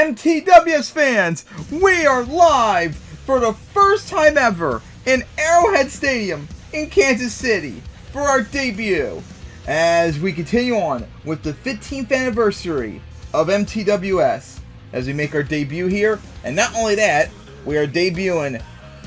MTWS fans, we are live for the first time ever in Arrowhead Stadium in Kansas City for our debut as we continue on with the 15th anniversary of MTWS as we make our debut here. And not only that, we are debuting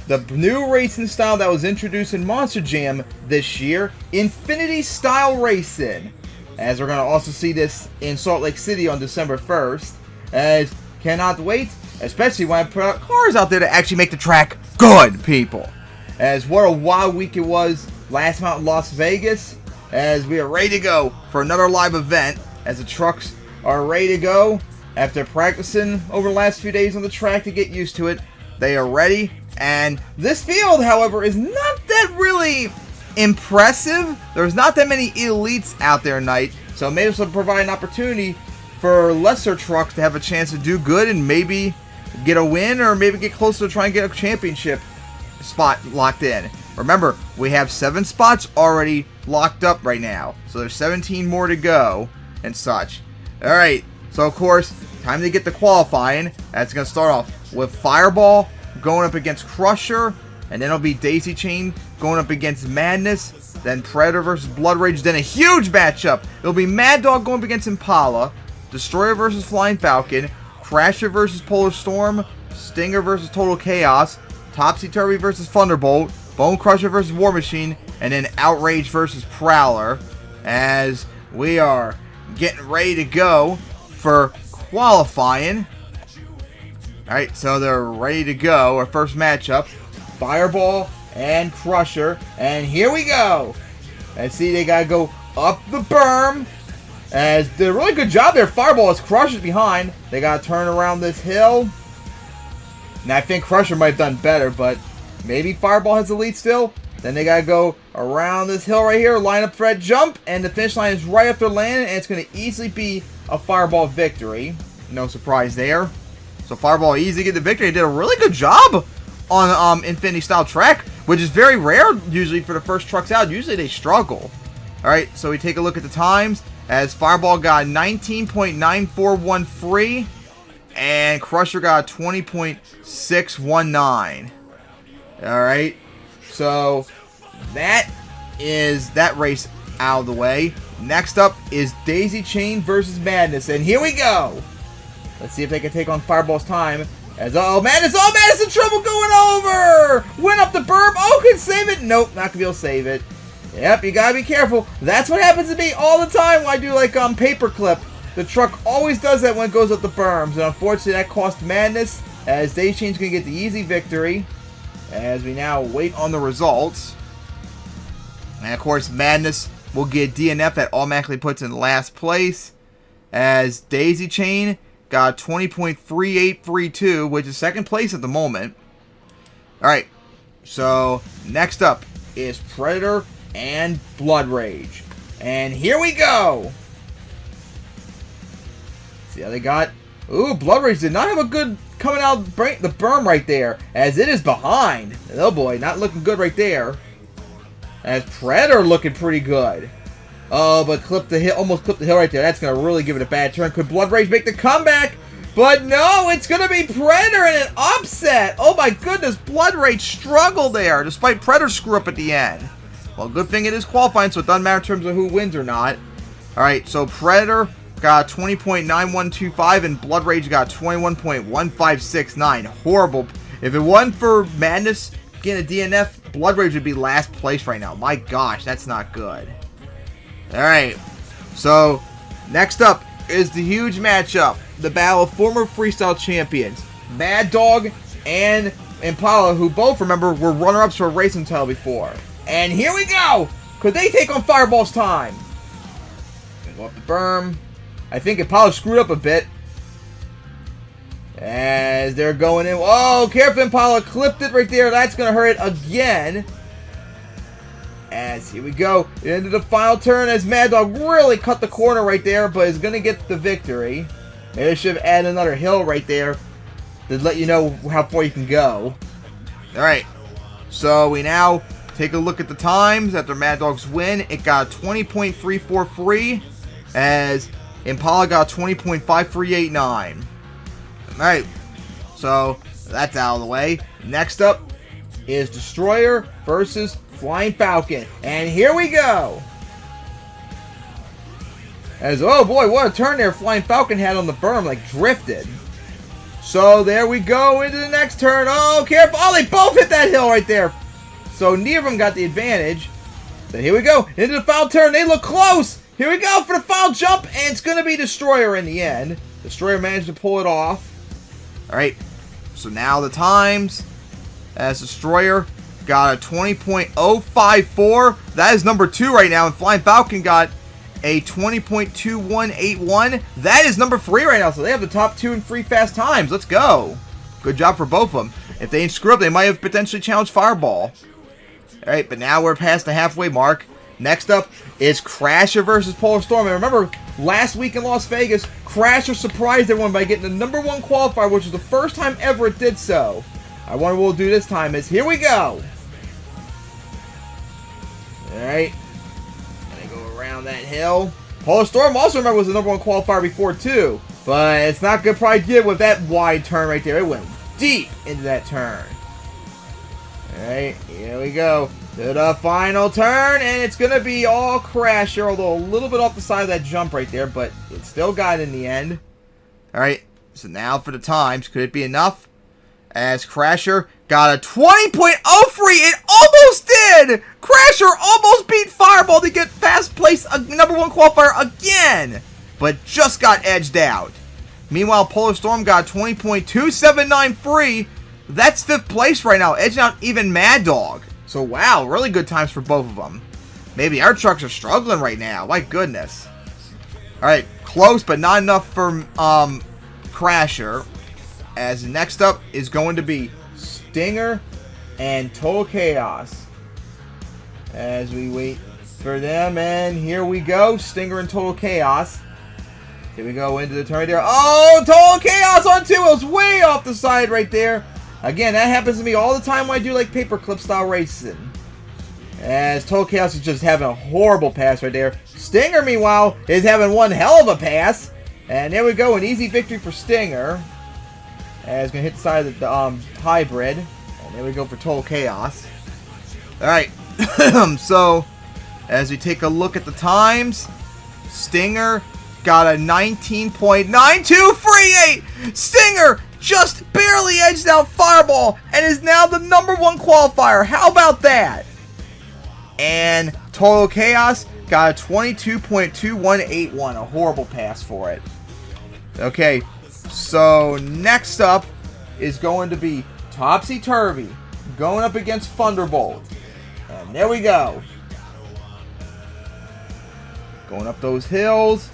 the new racing style that was introduced in Monster Jam this year, Infinity Style Racing. As we're going to also see this in Salt Lake City on December 1st. As cannot wait, especially when I put out cars out there to actually make the track good, people. As what a wild week it was last month in Las Vegas. As we are ready to go for another live event. As the trucks are ready to go after practicing over the last few days on the track to get used to it. They are ready. And this field, however, is not that really impressive. There's not that many elites out there tonight, so maybe this will provide an opportunity for lesser trucks to have a chance to do good and maybe get a win or maybe get closer to trying to get a championship spot locked in. Remember, we have 7 spots already locked up right now, so there's 17 more to go and such. Alright, so of course, time to get the qualifying. That's going to start off with Fireball going up against Crusher, and then it'll be Daisy Chain going up against Madness, then Predator versus Blood Rage, then a huge matchup. It'll be Mad Dog going up against Impala, Destroyer versus Flying Falcon, Crasher versus Polar Storm, Stinger versus Total Chaos, Topsy Turvy versus Thunderbolt, Bone Crusher versus War Machine, and then Outrage versus Prowler, as we are getting ready to go for qualifying. Alright, so they're ready to go. Our first matchup, Fireball and Crusher. And here we go. And see, they got to go up the berm. As did a really good job there. Fireball as Crusher's behind. They got to turn around this hill. Now, I think Crusher might have done better, but maybe Fireball has the lead still. Then they got to go around this hill right here, line up for that jump. And the finish line is right up their land, and it's going to easily be a Fireball victory. No surprise there. So Fireball easy to get the victory. They did a really good job on Infinity Style track, which is very rare usually for the first trucks out. Usually they struggle. Alright, so we take a look at the times as Fireball got 19.941 free and Crusher got 20.619. Alright, so that is that race out of the way. Next up is Daisy Chain versus Madness, and here we go. Let's see if they can take on Fireball's time. As Madness in trouble going over! Went up the berm. Oh, can save it? Nope, not gonna be able to save it. Yep, you gotta be careful. That's what happens to me all the time when I do like paperclip. The truck always does that when it goes up the berms, and unfortunately that cost Madness. As Daisy Chain's gonna get the easy victory. As we now wait on the results, and of course Madness will get DNF. That automatically puts in last place. As Daisy Chain got 20.3832, which is second place at the moment. Alright, so next up is Predator and Blood Rage. And here we go! See how they got? Ooh, Blood Rage did not have a good coming out the berm right there, as it is behind. Oh boy, not looking good right there. As Predator looking pretty good. Oh, but almost clipped the hill right there. That's going to really give it a bad turn. Could Blood Rage make the comeback? But no, it's going to be Predator in an upset. Oh my goodness, Blood Rage struggled there, despite Predator's screw up at the end. Well, good thing it is qualifying, so it doesn't matter in terms of who wins or not. Alright, so Predator got 20.9125, and Blood Rage got 21.1569. Horrible. If it wasn't for Madness getting a DNF, Blood Rage would be last place right now. My gosh, that's not good. Alright, so next up is the huge matchup. The battle of former freestyle champions, Mad Dog and Impala, who both, remember, were runner-ups for a racing title before. And here we go! Could they take on Fireball's time? Go up the berm. I think Impala screwed up a bit. As they're going in. Oh, careful, Impala clipped it right there. That's going to hurt it again. As here we go, into the final turn as Mad Dog really cut the corner right there, but is going to get the victory. Maybe I should have added another hill right there to let you know how far you can go. Alright, so we now take a look at the times after Mad Dog's win. It got 20.34 free as Impala got 20.5389. Alright, so that's out of the way. Next up is Destroyer versus Flying Falcon. And here we go. As, oh boy, what a turn there Flying Falcon had on the berm, like drifted. So there we go into the next turn. Oh, careful. Oh, they both hit that hill right there. So neither of them got the advantage. Then here we go into the final turn. They look close. Here we go for the final jump. And it's going to be Destroyer in the end. Destroyer managed to pull it off. Alright, so now the times. As Destroyer got a 20.054. That is number 2 right now. And Flying Falcon got a 20.2181. That is number 3 right now. So they have the top 2 in free fast times. Let's go. Good job for both of them. If they didn't screw up, they might have potentially challenged Fireball. Alright, but now we're past the halfway mark. Next up is Crasher versus Polar Storm. And remember, last week in Las Vegas, Crasher surprised everyone by getting the number 1 qualifier, which was the first time ever it did so. I wonder what we'll do this time is, here we go. Alright. Gonna go around that hill. Polar Storm also, remember, was the number 1 qualifier before, too. But it's not gonna probably get with that wide turn right there. It went deep into that turn. Alright, here we go. To the final turn, and it's going to be all Crasher, although a little bit off the side of that jump right there, but it still got in the end. Alright, so now for the times. Could it be enough? As Crasher got a 20.03. It almost did! Crasher almost beat Fireball to get fast place number 1 qualifier again, but just got edged out. Meanwhile, Polar Storm got 20.2793. That's 5th place right now, edging out even Mad Dog. So, wow, really good times for both of them. Maybe our trucks are struggling right now. My goodness. Alright, close, but not enough for Crasher. As next up is going to be Stinger and Total Chaos. As we wait for them, and here we go. Stinger and Total Chaos. Here we go into the turn right there. Oh, Total Chaos on 2 wheels, way off the side right there. Again, that happens to me all the time when I do like paperclip style racing. As Total Chaos is just having a horrible pass right there. Stinger, meanwhile, is having one hell of a pass. And there we go, an easy victory for Stinger. As going to hit the side of the hybrid. And there we go for Total Chaos. Alright, so as we take a look at the times, Stinger got a 19.9238. Stinger just barely edged out Fireball and is now the number 1 qualifier. How about that? And Total Chaos got a 22.2181. A horrible pass for it. Okay, so next up is going to be Topsy Turvy going up against Thunderbolt. And there we go. Going up those hills.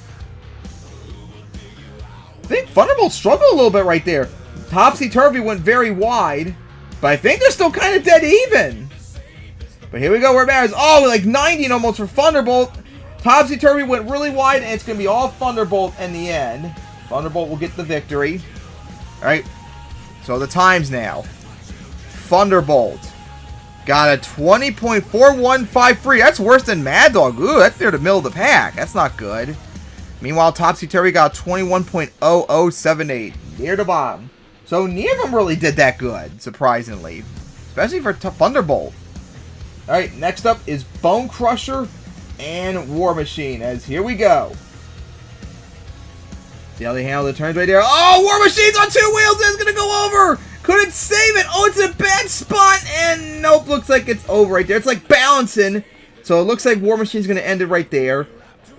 I think Thunderbolt struggled a little bit right there. Topsy Turvy went very wide, but I think they're still kind of dead even. But here we go, where it matters. Oh, like 90 almost for Thunderbolt. Topsy Turvy went really wide, and it's going to be all Thunderbolt in the end. Thunderbolt will get the victory. Alright, so the times now. Thunderbolt got a 20.4153. That's worse than Mad Dog. Ooh, that's near the middle of the pack. That's not good. Meanwhile, Topsy Turvy got 21.0078. Near the bottom. So neither of them really did that good, surprisingly. Especially for Thunderbolt. Alright, next up is Bone Crusher and War Machine. As here we go. See how they handle the turns right there. Oh, War Machine's on 2 wheels. It's going to go over. Couldn't save it. Oh, it's in a bad spot. And nope, looks like it's over right there. It's like balancing. So it looks like War Machine's going to end it right there.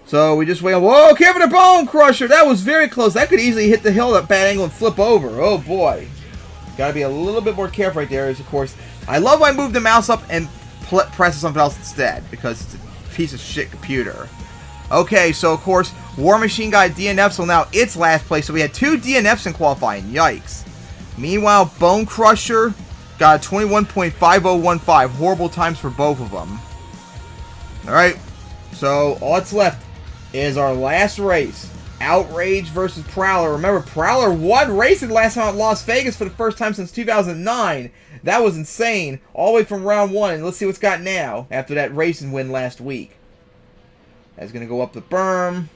So we just wait on. Whoa, careful the Bone Crusher. That was very close. That could easily hit the hill at bad angle and flip over. Oh, boy. Got to be a little bit more careful right there. As, of course, I love when I move the mouse up and press something else instead. Because it's a piece of shit computer. Okay, so of course, War Machine got a DNF, so now it's last place. So we had 2 DNFs in qualifying. Yikes. Meanwhile, Bone Crusher got a 21.5015. Horrible times for both of them. Alright, so all that's left is our last race. Outrage versus Prowler. Remember, Prowler won racing last time at Las Vegas for the first time since 2009. That was insane. All the way from round 1. And let's see what's got now after that racing win last week. That's going to go up the berm.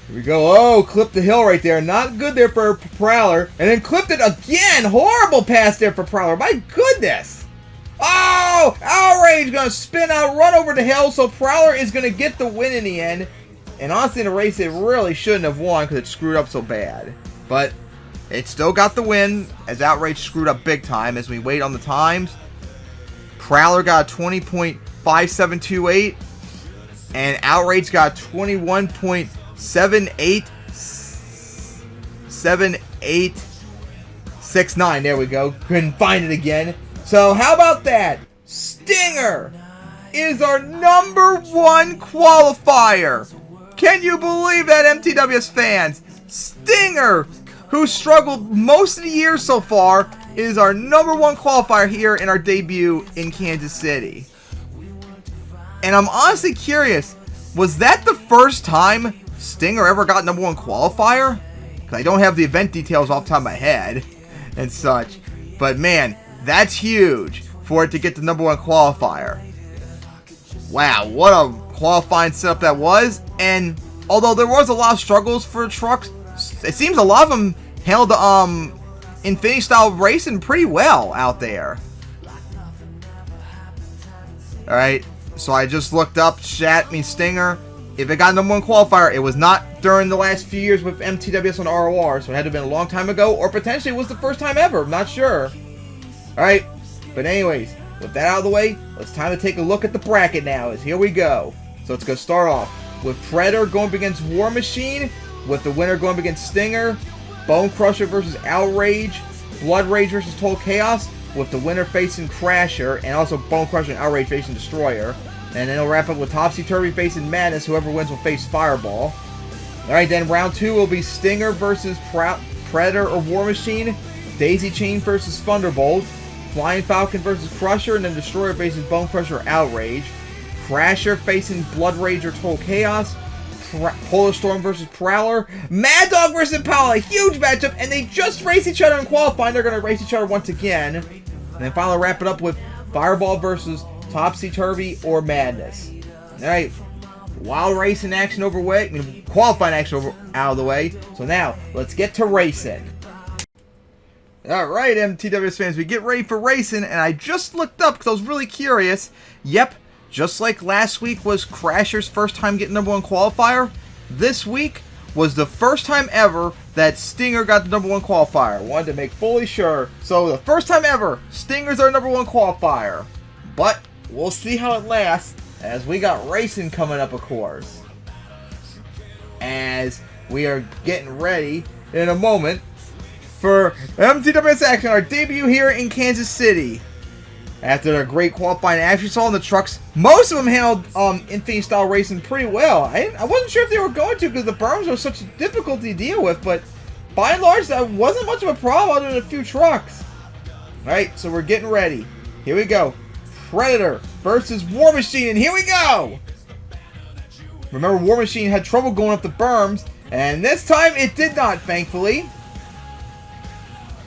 Here we go. Oh, clipped the hill right there. Not good there for Prowler. And then clipped it again. Horrible pass there for Prowler. My goodness. Oh, Outrage going to spin out, run over the hill. So Prowler is going to get the win in the end. And honestly, in a race it really shouldn't have won because it screwed up so bad. But it still got the win as Outrage screwed up big time. As we wait on the times, Prowler got 20.5728. And Outrage got 21.7869. There we go. Couldn't find it again. So how about that? Stinger is our #1 qualifier. Can you believe that, MTWS fans? Stinger, who struggled most of the year so far, is our #1 qualifier here in our debut in Kansas City. And I'm honestly curious, was that the first time Stinger ever got #1 qualifier? Because I don't have the event details off the top of my head and such. But man, that's huge for it to get the #1 qualifier. Wow, what a qualifying setup that was. And although there was a lot of struggles for trucks, it seems a lot of them handled Infinity style racing pretty well out there. Alright, so I just looked up Stinger. If it got #1 qualifier, it was not during the last few years with MTWS on ROR, so it had to have been a long time ago, or potentially it was the first time ever. I'm not sure. Alright, but anyways, with that out of the way, it's time to take a look at the bracket now. Here we go. So it's going to start off with Predator going up against War Machine, with the winner going up against Stinger, Bone Crusher versus Outrage, Blood Rage versus Total Chaos, with the winner facing Crasher, and also Bone Crusher and Outrage facing Destroyer. And then it'll wrap up with Topsy Turvy facing Madness. Whoever wins will face Fireball. Alright, then round 2 will be Stinger versus Predator or War Machine, Daisy Chain versus Thunderbolt, Flying Falcon versus Crusher, and then Destroyer faces Bone Crusher or Outrage, Crasher facing Blood Rage or Total Chaos, Polar Storm versus Prowler, Mad Dog versus Impala, huge matchup, and they just raced each other in qualifying. They're going to race each other once again. And then finally wrap it up with Fireball versus Topsy Turvy or Madness. Alright, wild racing action qualifying action out of the way. So now, let's get to racing. Alright, MTWS fans, we get ready for racing, and I just looked up because I was really curious. Yep, just like last week was Crasher's first time getting #1 qualifier, this week was the first time ever that Stinger got the #1 qualifier. Wanted to make fully sure. So the first time ever, Stinger's our #1 qualifier. But we'll see how it lasts as we got racing coming up, of course. As we are getting ready in a moment for MTWS action, our debut here in Kansas City. After their great qualifying action, saw in the trucks, most of them handled Infinity style racing pretty well. I wasn't sure if they were going to because the berms are such a difficulty to deal with, but by and large that wasn't much of a problem other than a few trucks. Alright, so we're getting ready. Here we go. Predator versus War Machine, and here we go! Remember, War Machine had trouble going up the berms, and this time it did not, thankfully.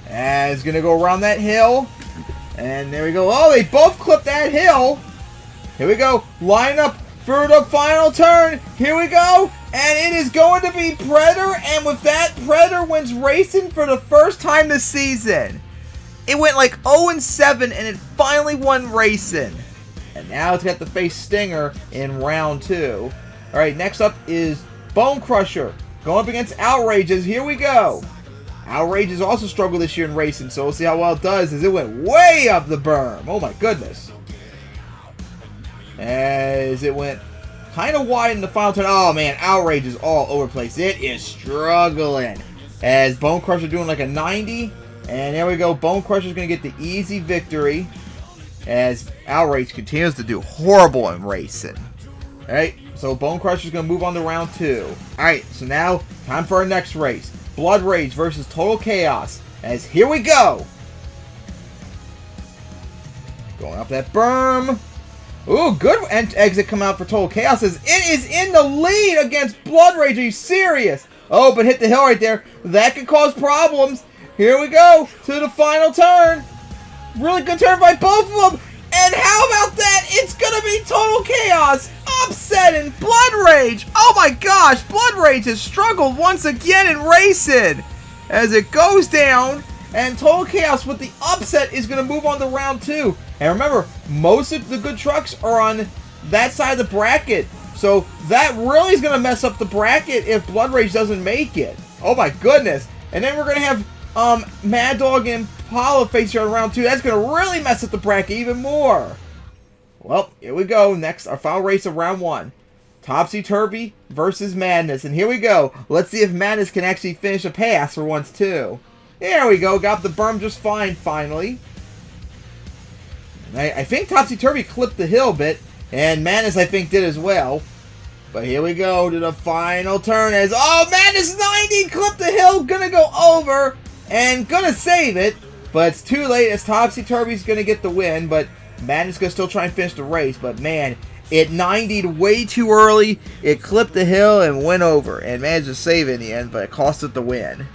And it's going to go around that hill. And there we go. Oh, they both clipped that hill. Here we go. Line up for the final turn. Here we go. And it is going to be Predator. And with that, Predator wins racing for the first time this season. It went like 0-7 and it finally won racing. And now it's got to face Stinger in round 2. Alright, next up is Bone Crusher going up against Outrages. Here we go. Outrage has also struggled this year in racing, so we'll see how well it does as it went way up the berm. Oh my goodness. As it went kind of wide in the final turn. Oh man, Outrage is all over the place. It is struggling. As Bone Crusher doing like a 90. And there we go. Bone Crusher's going to get the easy victory. As Outrage continues to do horrible in racing. Alright, so Bone Crusher's going to move on to round 2. Alright, so now time for our next race. Blood Rage versus Total Chaos. As here we go. Going up that berm. Ooh, good exit come out for Total Chaos as it is in the lead against Blood Rage. Are you serious? Oh, but hit the hill right there. That could cause problems. Here we go to the final turn. Really good turn by both of them. And how about that? It's going to be Total Chaos up upset in Blood Rage. Oh my gosh, Blood Rage has struggled once again in racing. As it goes down, and Total Chaos with the upset is going to move on to round 2. And remember, most of the good trucks are on that side of the bracket. So that really is going to mess up the bracket if Blood Rage doesn't make it. Oh my goodness. And then we're going to have Mad Dog and Apollo face you on round 2. That's going to really mess up the bracket even more. Well, here we go. Next, our final race of round 1. Topsy Turvy versus Madness. And here we go. Let's see if Madness can actually finish a pass for once too. There we go. Got the berm just fine finally. I think Topsy Turvy clipped the hill a bit. And Madness, I think, did as well. But here we go to the final turn as... Oh, Madness 90 clipped the hill. Gonna go over. And gonna save it. But it's too late as Topsy Turvy's gonna get the win. But Madness gonna still try and finish the race. But man, it 90'd way too early. It clipped the hill and went over. And managed to save it in the end. But it cost it the win.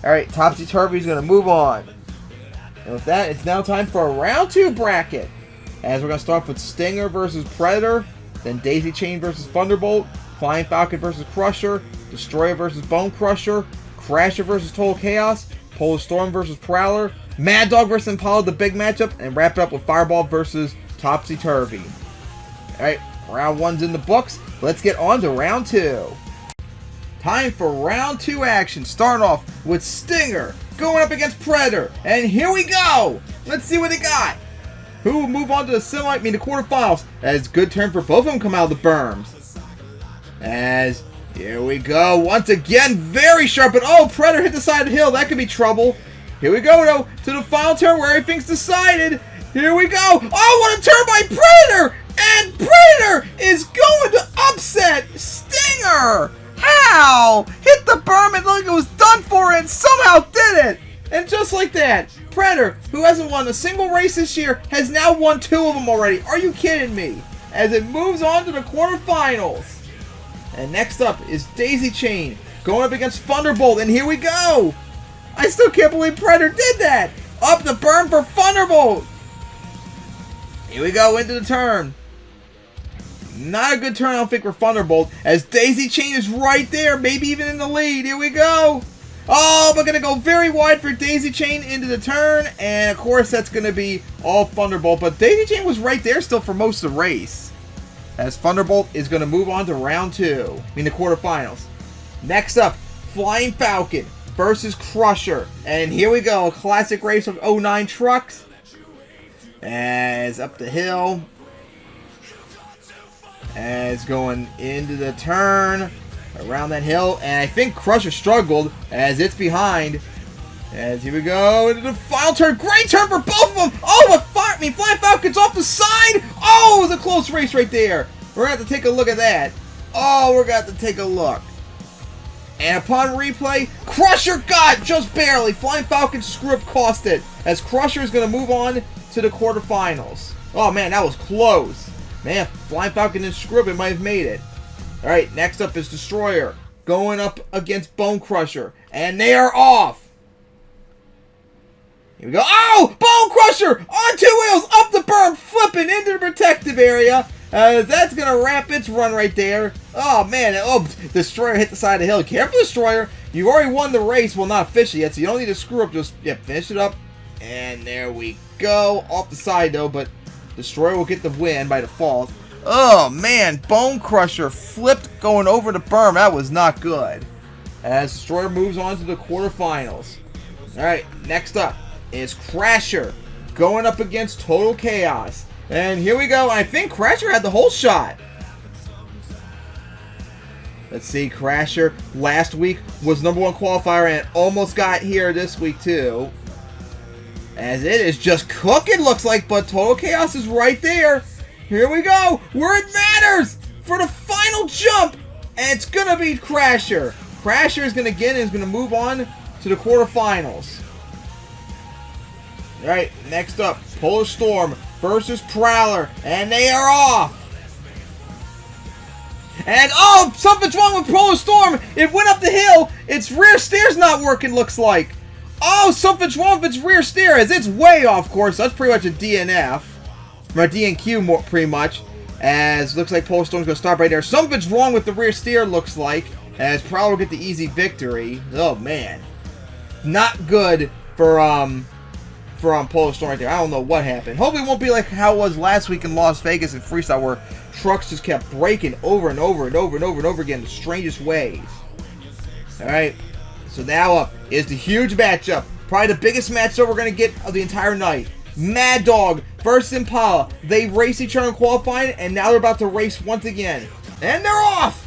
Alright, Topsy Turvy's gonna move on. And with that, it's now time for a round 2 bracket. As we're going to start with Stinger versus Predator, then Daisy Chain versus Thunderbolt, Flying Falcon versus Crusher, Destroyer versus Bone Crusher, Crasher versus Total Chaos, Polar Storm versus Prowler, Mad Dog versus Impala, the big matchup, and wrap it up with Fireball versus Topsy Turvy. Alright, round 1's in the books. Let's get on to round 2. Time for round 2 action. Starting off with Stinger going up against Predator. And here we go! Let's see what they got. Who will move on to the the quarterfinals? As good turn for both of them come out of the berms. As here we go. Once again, very sharp. But oh, Predator hit the side of the hill. That could be trouble. Here we go, though, to the final turn where everything's decided. Here we go. Oh, what a turn by Predator! And Predator is going to upset Stinger. How? Hit the berm and like it was done for and somehow did it. And just like that, Predator, who hasn't won a single race this year, has now won 2 of them already. Are you kidding me? As it moves on to the quarterfinals. And next up is Daisy Chain going up against Thunderbolt. And here we go. I still can't believe Predator did that. Up the berm for Thunderbolt. Here we go into the turn. Not a good turn, I don't think, for Thunderbolt. As Daisy Chain is right there, maybe even in the lead. Here we go. Oh, we're going to go very wide for Daisy Chain into the turn. And, of course, that's going to be all Thunderbolt. But Daisy Chain was right there still for most of the race. As Thunderbolt is going to move on to round 2. I mean, the quarterfinals. Next up, Flying Falcon versus Crusher. And here we go. A classic race of 09 trucks. As up the hill. As going into the turn. Around that hill, and I think Crusher struggled as it's behind. As here we go into the final turn. Great turn for both of them. Oh, but Flying Falcon's off the side. Oh, it was a close race right there. We're going to have to take a look at that. Oh, we're going to have to take a look. And upon replay, Crusher got just barely. Flying Falcon's script cost it. As Crusher is going to move on to the quarterfinals. Oh, man, that was close. Man, Flying Falcon and script, it might have made it. Alright, next up is Destroyer going up against Bone Crusher. And they are off. Here we go. Oh! Bone Crusher on 2 wheels up the berm, flipping into the protective area. That's going to wrap its run right there. Oh, man. Oh, Destroyer hit the side of the hill. Careful, Destroyer. You already won the race. Well, not officially yet, so you don't need to screw up. Just, finish it up. And there we go. Off the side, though, but Destroyer will get the win by default. Oh, man. Bone Crusher flipped going over the berm. That was not good. As Destroyer moves on to the quarterfinals. Alright, next up is Crasher going up against Total Chaos. And here we go. I think Crasher had the whole shot. Let's see. Crasher last week was #1 qualifier and almost got here this week too. As it is just cooking, looks like, but Total Chaos is right there. Here we go, where it matters for the final jump, and it's gonna be Crasher. Crasher is gonna get in, is gonna move on to the quarterfinals. All right, next up, Polar Storm versus Prowler, and they are off. And oh, something's wrong with Polar Storm. It went up the hill. Its rear steer's not working, looks like. Oh, something's wrong with its rear steer, as it's way off course. That's pretty much a DNF. Or a DNQ, pretty much. As looks like Pole Storm's going to start right there. Something's wrong with the rear steer, looks like. As Prowler will get the easy victory. Oh, man. Not good for Pole Storm right there. I don't know what happened. Hopefully it won't be like how it was last week in Las Vegas and Freestyle, where trucks just kept breaking over and over and over and over and over again in the strangest ways. Alright. So now up is the huge matchup. Probably the biggest matchup we're going to get of the entire night. Mad Dog versus Impala. They raced each other in qualifying, and now they're about to race once again. And they're off!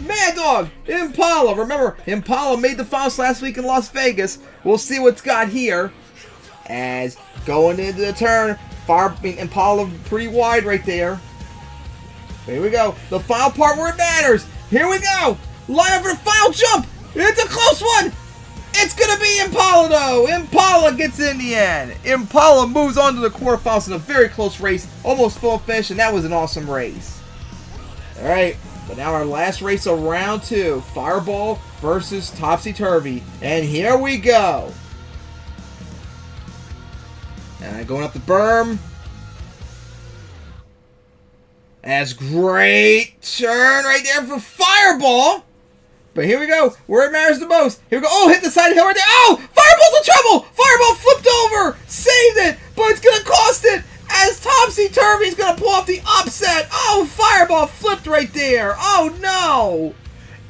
Mad Dog, Impala. Remember, Impala made the finals last week in Las Vegas. We'll see what's got here. As going into the turn, Impala pretty wide right there. Here we go. The final part where it matters. Here we go. Line up for the final jump. It's a close one. It's going to be Impala, though. Impala gets in the end. Impala moves on to the quarterfinals in a very close race. Almost full finish, and that was an awesome race. All right. But now our last race of round 2. Fireball versus Topsy Turvy. And here we go. And going up the berm. That's great turn right there for Fireball. But here we go, where it matters the most. Here we go. Oh, hit the side hill right there. Oh, Fireball's in trouble. Fireball flipped over. Saved it, but it's going to cost it as Topsy Turvy's going to pull off the upset. Oh, Fireball flipped right there. Oh, no.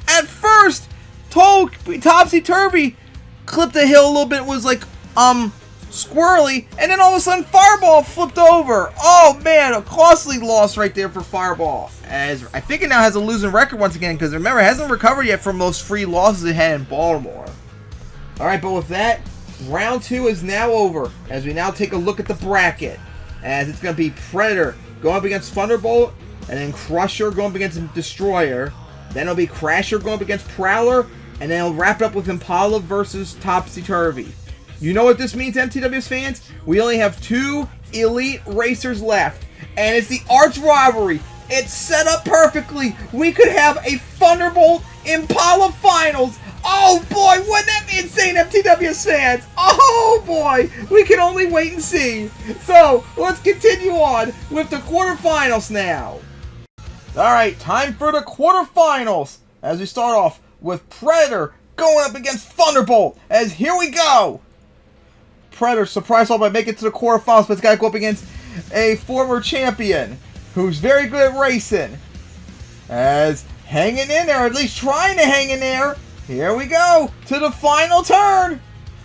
At first, Topsy Turvy clipped the hill a little bit. It was like, squirrely, and then all of a sudden Fireball flipped over. Oh man, a costly loss right there for Fireball, as I think it now has a losing record once again, because remember, it hasn't recovered yet from those free losses it had in Baltimore. Alright, but with that, round 2 is now over, as we now take a look at the bracket, as it's going to be Predator going up against Thunderbolt, and then Crusher going up against Destroyer, then it'll be Crasher going up against Prowler, and then it'll wrap it up with Impala versus Topsy Turvy. You know what this means, MTWS fans? We only have 2 elite racers left, and it's the arch rivalry. It's set up perfectly. We could have a Thunderbolt Impala finals. Oh boy, wouldn't that be insane, MTWS fans? Oh boy, we can only wait and see. So let's continue on with the quarterfinals now. Alright, time for the quarterfinals, as we start off with Predator going up against Thunderbolt, as here we go. Predator surprised all by making it to the quarterfinals, but it's got to go up against a former champion who's very good at racing. As hanging in there, or at least trying to hang in there. Here we go to the final turn.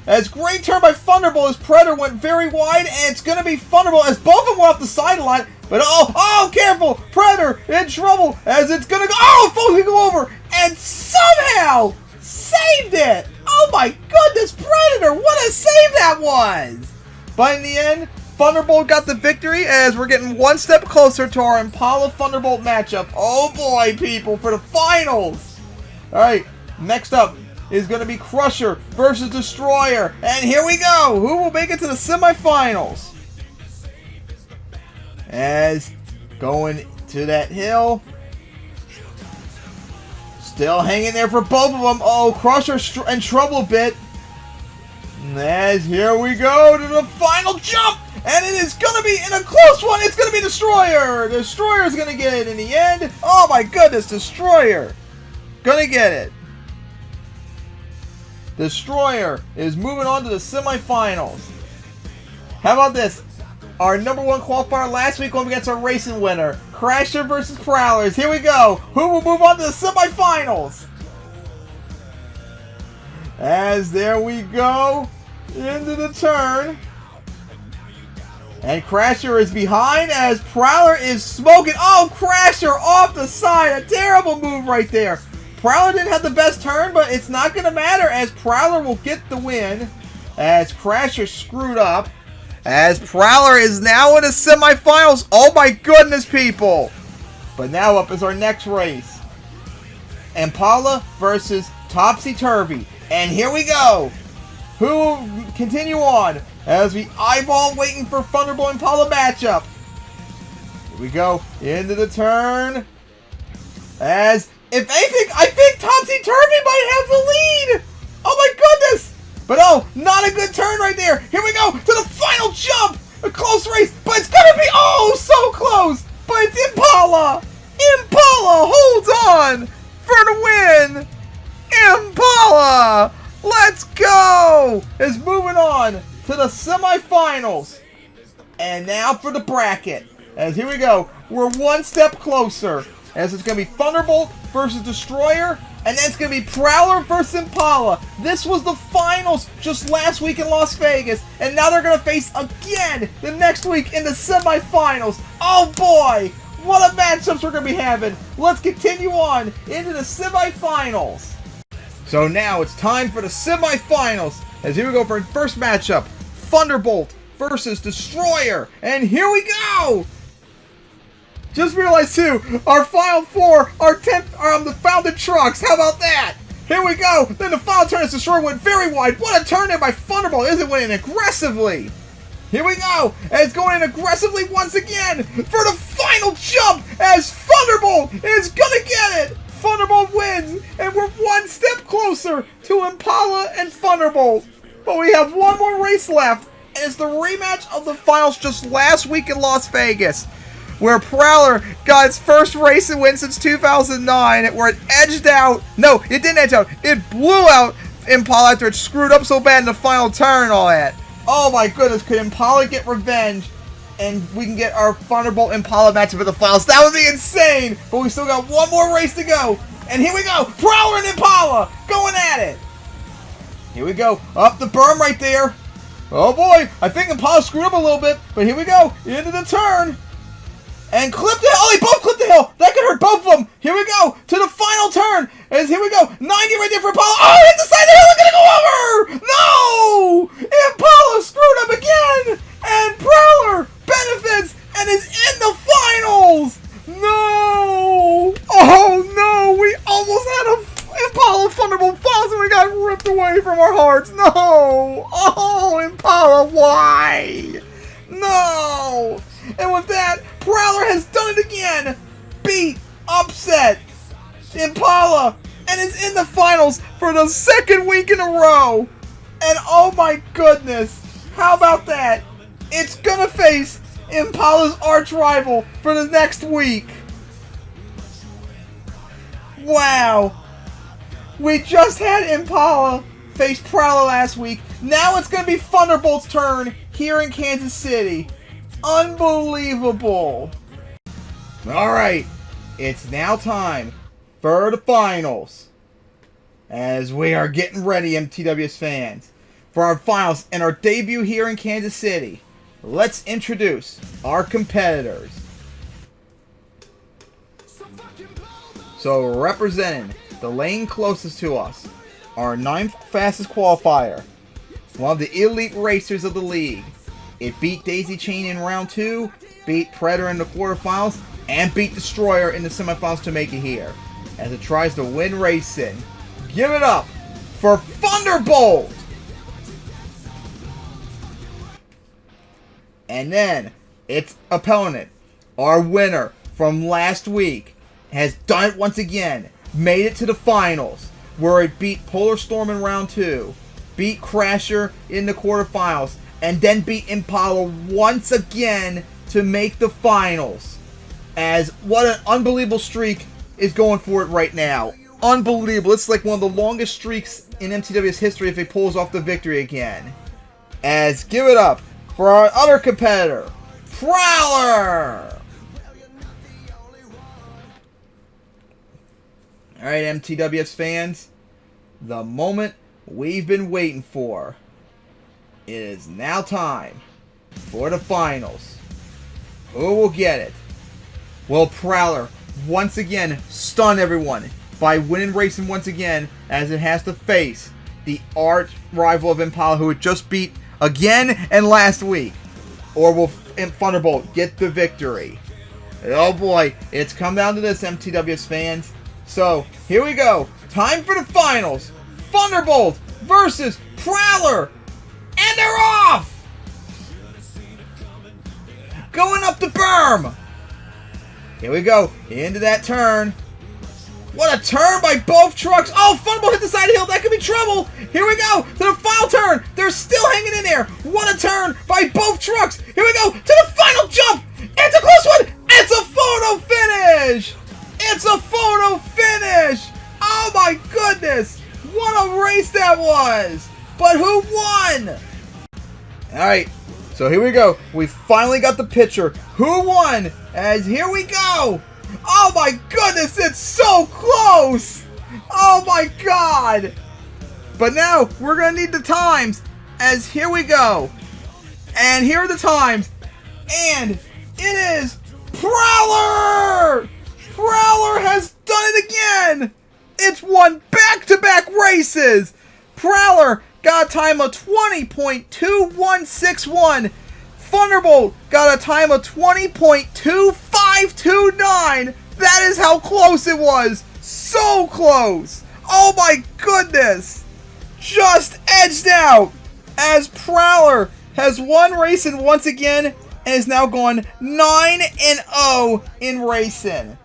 As great turn by Thunderbolt, as Predator went very wide, and it's going to be Thunderbolt as both of them went off the sideline. But oh, careful! Predator in trouble as it's going to go. Oh, folks, we go over and somehow saved it. Oh my goodness, Predator! What a save that was! But in the end, Thunderbolt got the victory, as we're getting one step closer to our Impala Thunderbolt matchup. Oh boy, people, for the finals! Alright, next up is going to be Crusher versus Destroyer. And here we go! Who will make it to the semifinals? As going to that hill. Still hanging there for both of them. Oh, Crusher in trouble a bit. As here we go to the final jump. And it is going to be in a close one. It's going to be Destroyer. Destroyer is going to get it in the end. Oh my goodness, Destroyer. Going to get it. Destroyer is moving on to the semifinals. How about this? Our number 1 qualifier last week going against our racing winner, Crasher versus Prowlers. Here we go. Who will move on to the semifinals? As there we go into the turn. And Crasher is behind as Prowler is smoking. Oh, Crasher off the side. A terrible move right there. Prowler didn't have the best turn, but it's not going to matter, as Prowler will get the win as Crasher screwed up. As Prowler is now in the semifinals. Oh my goodness, people. But now up is our next race. Impala versus Topsy Turvy. And here we go. Who will continue on as we eyeball waiting for Thunderbolt Impala matchup. Here we go into the turn. As, if anything, I think Topsy Turvy might have the lead. Oh my goodness. But oh, not a good turn right there. Here we go to the final jump. A close race, but it's going to be, oh, so close. But it's Impala. on for the win. Impala, let's go. Is moving on to the semifinals. And now for the bracket. As here we go. We're one step closer. As it's going to be Thunderbolt versus Destroyer. And then it's going to be Prowler versus Impala. This was the finals just last week in Las Vegas. And now they're going to face again the next week in the semifinals. Oh boy, what a matchups we're going to be having. Let's continue on into the semifinals. So now it's time for the semifinals. As here we go for the first matchup. Thunderbolt versus Destroyer. And here we go. Just realized too, our final four, our 10th are on the founded trucks. How about that? Here we go. Then the final turn as Destroyer went very wide. What a turn there by Thunderbolt. Is it winning aggressively? Here we go. And it's going in aggressively once again for the final jump as Thunderbolt is going to get it. Thunderbolt wins. And we're one step closer to Impala and Thunderbolt. But we have one more race left. And it's the rematch of the finals just last week in Las Vegas, where Prowler got its first race and win since 2009, where it edged out. No, it didn't edge out. It blew out Impala after it screwed up so bad in the final turn and all that. Oh my goodness, could Impala get revenge and we can get our Thunderbolt Impala matchup for the finals? That would be insane, but we still got one more race to go. And here we go, Prowler and Impala going at it. Here we go, up the berm right there. Oh boy, I think Impala screwed up a little bit, but here we go, into the turn. And clip the hill. Oh, they both clipped the hill. That could hurt both of them. Here we go to the final turn. As here we go. 90 right there for Impala. Oh, hit the side of the hill. They're going to go over. No. Impala screwed up again. And Prowler benefits and is in the finals. No. Oh, no. We almost had a Impala Thunderbolt finals and we got ripped away from our hearts. No. Oh, Impala, why? No. And with that, Prowler has done it again. Beat, upset Impala, and is in the finals for the second week in a row. And oh my goodness, how about that? It's gonna face Impala's arch rival for the next week. Wow. We just had Impala face Prowler last week. Now it's gonna be Thunderbolt's turn here in Kansas City. Unbelievable. Alright, it's now time for the finals. As we are getting ready, MTWS fans, for our finals and our debut here in Kansas City. Let's introduce our competitors. So representing the lane closest to us, our 9th fastest qualifier, one of the elite racers of the league. It beat Daisy Chain in round 2, beat Predator in the quarterfinals, and beat Destroyer in the semifinals to make it here, as it tries to win racing. Give it up for Thunderbolt! And then, its opponent, our winner from last week, has done it once again. Made it to the finals, where it beat Polar Storm in round 2, beat Crasher in the quarterfinals, and then beat Impala once again to make the finals. As what an unbelievable streak is going for it right now. Unbelievable. It's like one of the longest streaks in MTW's history if it pulls off the victory again. As give it up for our other competitor, Prowler! Alright, MTWS fans, the moment we've been waiting for. It is now time for the finals. Who will get it? Will Prowler once again stun everyone by winning racing once again, as it has to face the arch rival of Impala, who it just beat again and last week? Or will Thunderbolt get the victory? Oh boy, it's come down to this, MTWS fans. So, here we go. Time for the finals. Thunderbolt versus Prowler. And they're off! Going up the berm. Here we go. Into that turn. What a turn by both trucks. Oh, Thunderbolt hit the side of the hill. That could be trouble. Here we go. To the final turn. They're still hanging in there. What a turn by both trucks. Here we go. To the final jump. It's a close one. It's a photo finish. It's a photo finish. But who won? Alright, so here we go. We finally got the picture. Who won? As here we go. Oh my goodness, it's so close. Oh my god. But now we're going to need the times. As here we go. And here are the times. And it is Prowler! Prowler has done it again! It's won back-to-back races! Prowler got a time of 20.2161. Thunderbolt got a time of 20.2529. That is how close it was. So close. Oh my goodness. Just edged out as Prowler has won racing once again and is now gone 9-0 in racing.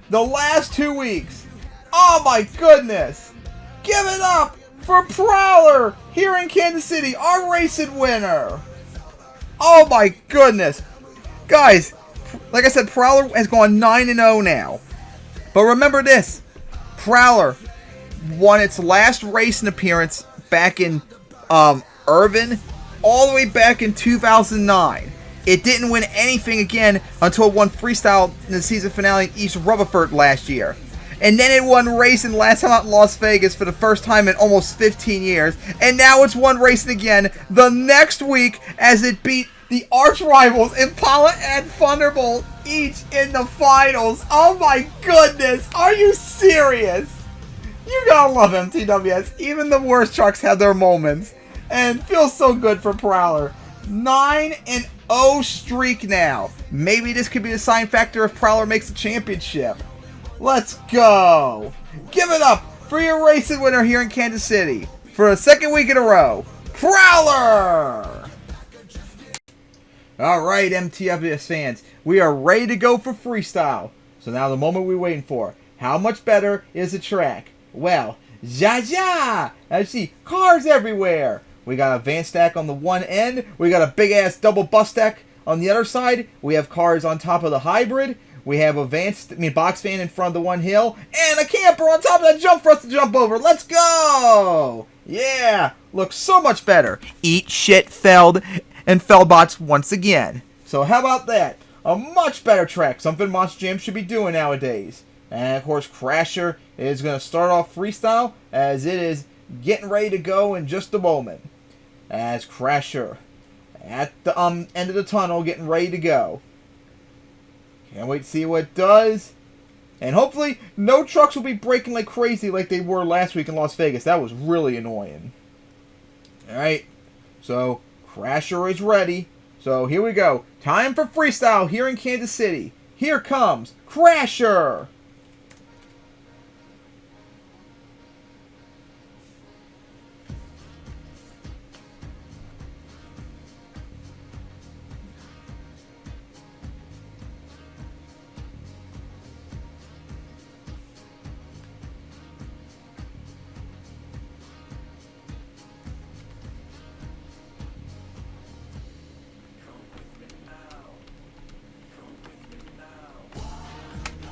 The last 2 weeks. Oh my goodness. Give it up for Prowler here in Kansas City, our racing winner. Oh my goodness. Guys, like I said, Prowler has gone 9-0 now. But remember this. Prowler won its last racing appearance back in Irvin, all the way back in 2009. It didn't win anything again until it won freestyle in the season finale in East Rutherford last year. And then it won racing last time out in Las Vegas for the first time in almost 15 years. And now it's won racing again the next week as it beat the arch rivals Impala and Thunderbolt each in the finals. Oh my goodness, are you serious? You gotta love MTWS. Even the worst trucks have their moments. And feels so good for Prowler. 9-0 streak now. Maybe this could be the sign factor if Prowler makes the championship. Let's go. Give it up for your racing winner here in Kansas City. For a second week in a row, Prowler! Alright, MTWS fans. We are ready to go for freestyle. So now the moment we're waiting for. How much better is the track? Well, ja! I see cars everywhere. We got a van stack on the one end. We got a big-ass double bus stack on the other side. We have cars on top of the hybrid. We have a box van in front of the one hill. And a camper on top of that jump for us to jump over. Let's go! Yeah! Looks so much better. Eat shit, Feld and Feldbots once again. So how about that? A much better track. Something Monster Jam should be doing nowadays. And of course, Crasher is going to start off freestyle as it is getting ready to go in just a moment. As Crasher at the end of the tunnel getting ready to go. Can't wait to see what it does. And hopefully no trucks will be braking like crazy like they were last week in Las Vegas. That was really annoying. Alright. So Crasher is ready. So here we go. Time for freestyle here in Kansas City. Here comes Crasher.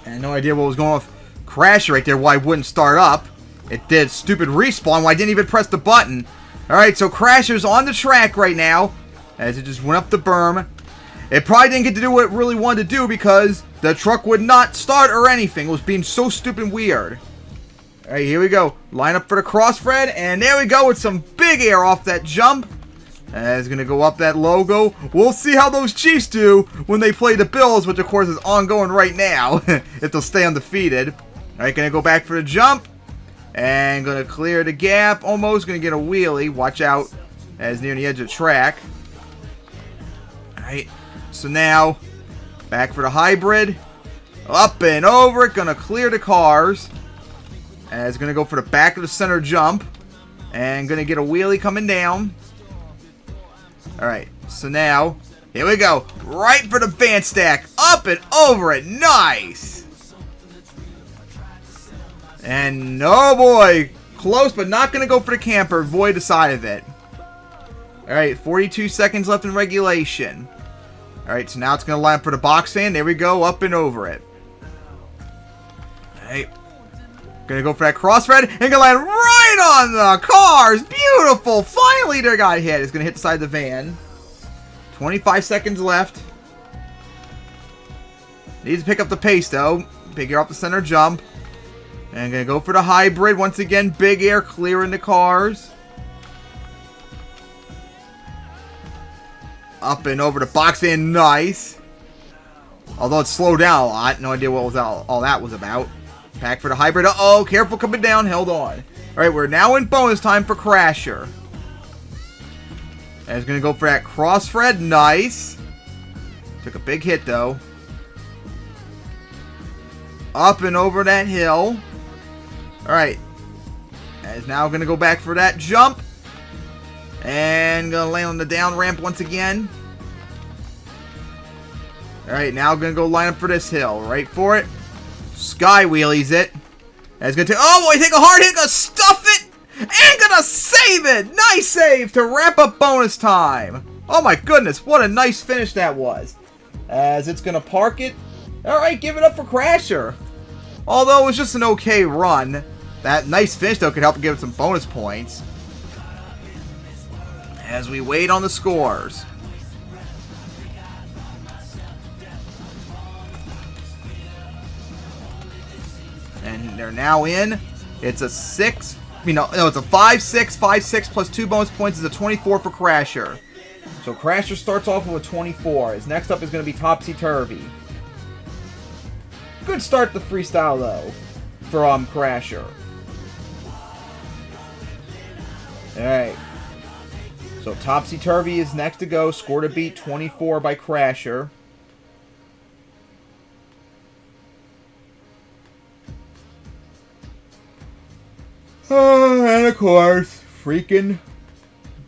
I had no idea what was going on with Crasher right there, why it wouldn't start up. It did stupid respawn, why I didn't even press the button. Alright, so Crasher's on the track right now, as it just went up the berm. It probably didn't get to do what it really wanted to do because the truck would not start or anything. It was being so stupid weird. Alright, here we go. Line up for the crossfred, and there we go with some big air off that jump. And it's going to go up that logo. We'll see how those Chiefs do when they play the Bills, which of course is ongoing right now, if they'll stay undefeated. Alright, going to go back for the jump. And going to clear the gap. Almost going to get a wheelie. Watch out as near the edge of the track. Alright, so now back for the hybrid. Up and over it. Going to clear the cars. And it's going to go for the back of the center jump. And going to get a wheelie coming down. Alright, so now, here we go. Right for the van stack. Up and over it. Nice. And, oh boy. Close, but not going to go for the camper. Avoid the side of it. Alright, 42 seconds left in regulation. Alright, so now it's going to line up for the box fan. There we go. Up and over it. Alright. Going to go for that crossfred. And going to land right right on the cars. Beautiful. Finally, they got hit. It's going to hit the side of the van. 25 seconds left. Needs to pick up the pace, though. Figure out the center jump. And going to go for the hybrid. Once again, big air clearing the cars. Up and over the box van. Nice. Although it slowed down a lot. No idea what was all that was about. Back for the hybrid. Uh-oh. Careful coming down. Held on. Alright, we're now in bonus time for Crasher. And he's going to go for that cross-thread. Nice. Took a big hit, though. Up and over that hill. Alright. And he's now going to go back for that jump. And going to land on the down ramp once again. Alright, now going to go line up for this hill. Right for it. Sky wheelies it. And he's going to take... Oh, boy, take a hard hit. Going to stuff it. And going to save it. Nice save to wrap up bonus time. Oh, my goodness. What a nice finish that was. As it's going to park it. Alright, give it up for Crasher. Although it was just an okay run. That nice finish, though, could help give it some bonus points. As we wait on the scores. And they're now in. It's a 6. No, it's a 5-6. 5-6 plus 2 bonus points is a 24 for Crasher. So Crasher starts off with a 24. His next up is going to be Topsy Turvy. Good start to freestyle, though, for Crasher. Alright. So Topsy Turvy is next to go. Score to beat 24 by Crasher. And of course, freaking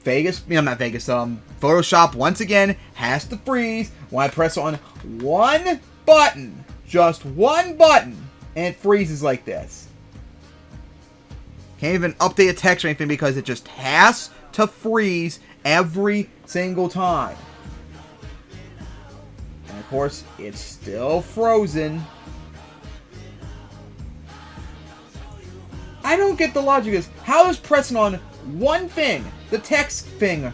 Vegas, not Vegas, Photoshop once again has to freeze when I press on one button. Just one button, and it freezes like this. Can't even update a text or anything because it just has to freeze every single time. And of course, it's still frozen. I don't get the logic of this. How does pressing on one thing, the text thing,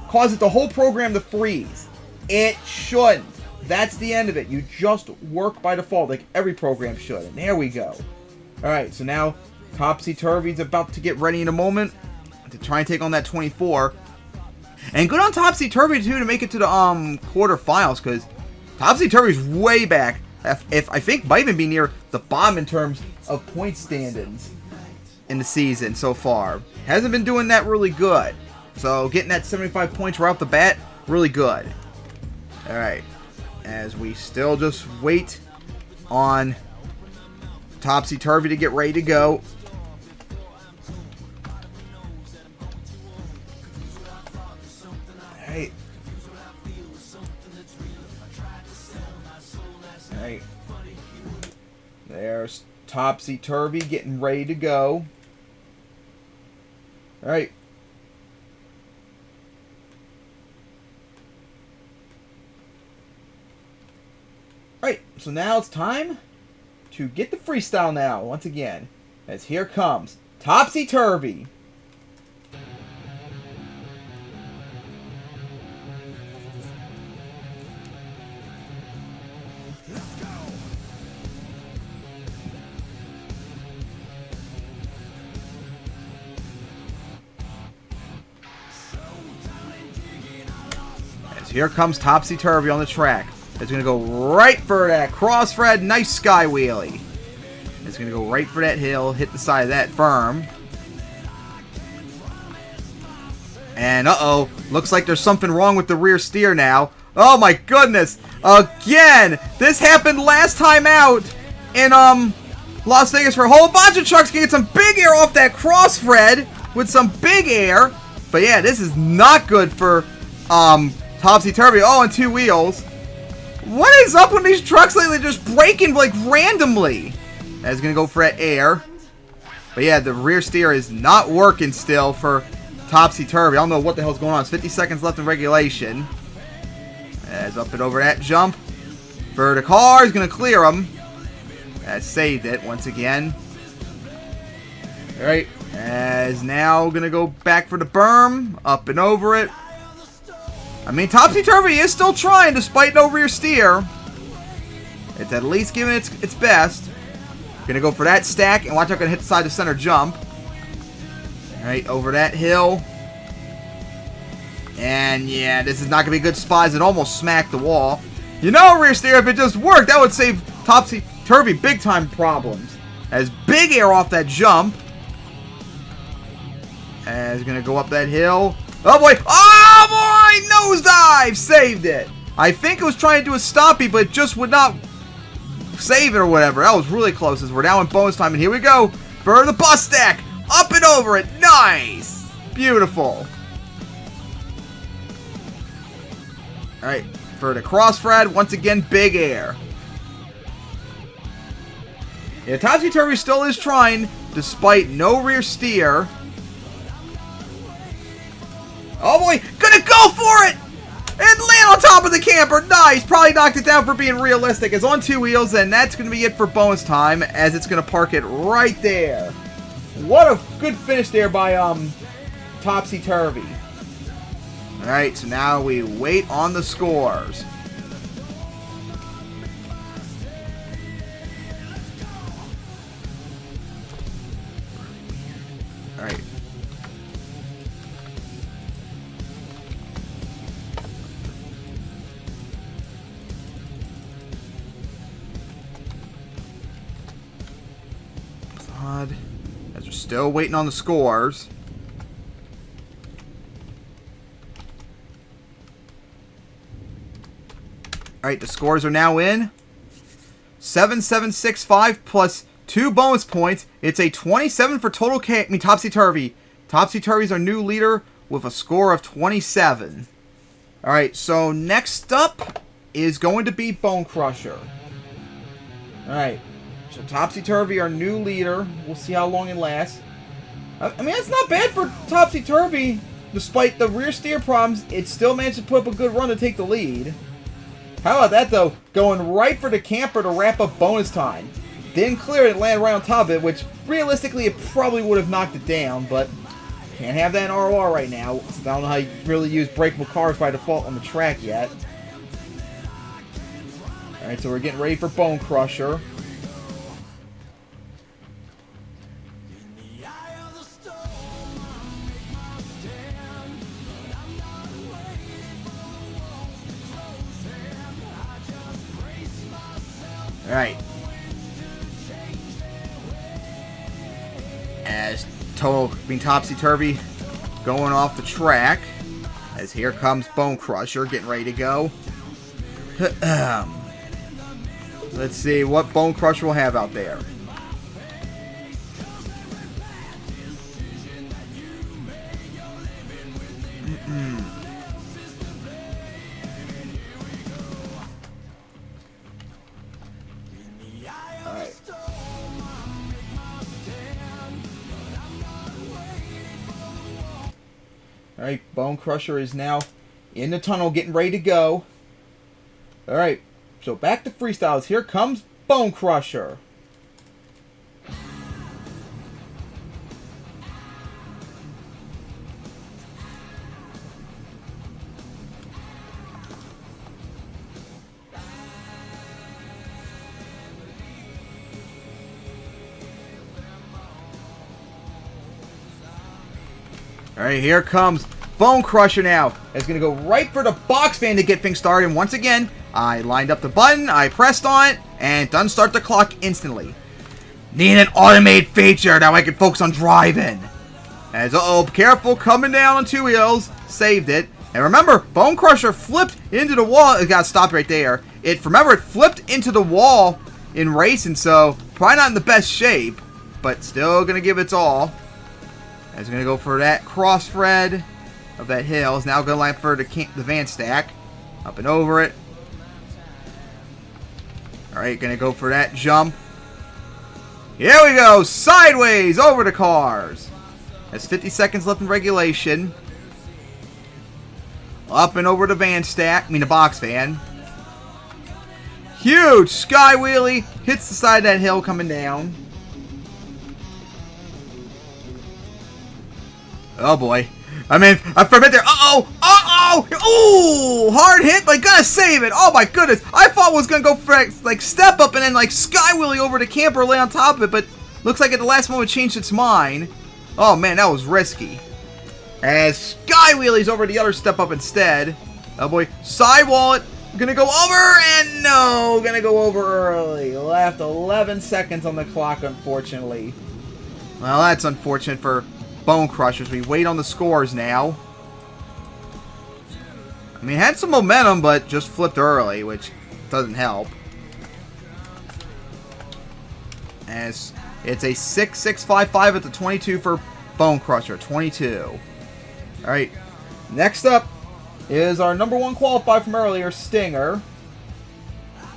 cause it the whole program to freeze? It shouldn't. That's the end of it. You just work by default like every program should. And there we go. Alright, so now Topsy Turvy's about to get ready in a moment to try and take on that 24. And good on Topsy Turvy too to make it to the quarterfinals, because Topsy Turvy's way back. If I think might even be near the bottom in terms of point standings in the season so far. Hasn't been doing that really good. So getting that 75 points right off the bat, really good. Alright. As we still just wait on Topsy Turvy to get ready to go. Alright. Alright. There's Topsy Turvy getting ready to go. Alright. Alright, so now it's time to get the freestyle now, once again. As here comes Topsy Turvy. As here comes Topsy Turvy on the track. It's going to go right for that cross-thread. Nice sky wheelie. It's going to go right for that hill. Hit the side of that berm. And uh-oh. Looks like there's something wrong with the rear steer now. Oh my goodness. Again. This happened last time out in Las Vegas for a whole bunch of trucks. Can get some big air off that cross-thread with some big air. But yeah, this is not good for Topsy Turvy. Oh, and two wheels. What is up with these trucks lately? Just braking like randomly. That's gonna go for that air. But yeah, the rear steer is not working still for Topsy Turvy. I don't know what the hell's going on. It's 50 seconds left in regulation. As up and over that jump. For the car is gonna clear him. That saved it once again. Alright, as now gonna go back for the berm, up and over it. I mean, Topsy-Turvy is still trying despite no rear steer. It's at least giving its best. Gonna go for that stack, and watch out, gonna hit the side to center jump. Alright, over that hill. And yeah, this is not gonna be a good spot as it almost smacked the wall. You know, rear steer, if it just worked, that would save Topsy-Turvy big time problems. As big air off that jump. As gonna go up that hill. Oh boy! Oh boy! Nosedive! Saved it! I think it was trying to do a stoppie, but it just would not save it or whatever. That was really close as we're now in bonus time. And here we go for the bus stack. Up and over it. Nice! Beautiful. Alright, for the crossfrad, once again, big air. Yeah, Topsy-Turvy still is trying, despite no rear steer. Oh boy, gonna go for it! And land on top of the camper. Nice, probably knocked it down for being realistic. It's on 2 wheels, and that's gonna be it for bonus time, as it's gonna park it right there. What a good finish there by Topsy-Turvy. Alright, so now we wait on the scores. Alright. Odd. As we're still waiting on the scores. Alright, the scores are now in. 7-7-6-5 plus 2 bonus points. It's a 27 for total Topsy-Turvy. Topsy-Turvy's our new leader with a score of 27. Alright, so next up is going to be Bone Crusher. Alright, so Topsy-Turvy, our new leader. We'll see how long it lasts. I mean, that's not bad for Topsy-Turvy. Despite the rear steer problems, it still managed to put up a good run to take the lead. How about that, though? Going right for the camper to wrap up bonus time. Didn't clear it and land right on top of it, which realistically it probably would have knocked it down, but can't have that in ROR right now, since I don't know how you really use breakable cars by default on the track yet. Alright, so we're getting ready for Bone Crusher. Alright. As Topsy-Turvy going off the track. As here comes Bone Crusher getting ready to go. Let's see what Bone Crusher will have out there. Alright, Bone Crusher is now in the tunnel getting ready to go. Alright, so back to freestyles. Here comes Bone Crusher. Alright, here comes Bone Crusher now. It's going to go right for the box fan to get things started. And once again, I lined up the button, I pressed on it, and it doesn't start the clock instantly. Need an automated feature that I can focus on driving. As, uh-oh, careful, coming down on 2 wheels. Saved it. And remember, Bone Crusher flipped into the wall. It got stopped right there. Remember, it flipped into the wall in racing, so probably not in the best shape. But still going to give its all. As going to go for that cross-thread of that hill. Is now going to line for the van stack. Up and over it. Alright, going to go for that jump. Here we go! Sideways over the cars. There's 50 seconds left in regulation. Up and over the van stack. The box van. Huge sky wheelie. Hits the side of that hill coming down. Oh boy. I mean, for a minute there. Ooh, hard hit, but gotta save it. Oh my goodness. I thought it was gonna go for like step up and then like sky wheelie over the camper, lay on top of it, but looks like at the last moment it changed its mind. Oh man, that was risky. As sky wheelies over the other step up instead. Oh boy, sidewall it. Gonna go over, and no, gonna go over early. Left 11 seconds on the clock, unfortunately. Well, that's unfortunate for Bone Crushers. We wait on the scores now. I mean, had some momentum, but just flipped early, which doesn't help. As it's a 6-6-5-5 at the 22 for Bone Crusher. 22. Alright, next up is our number 1 qualified from earlier, Stinger.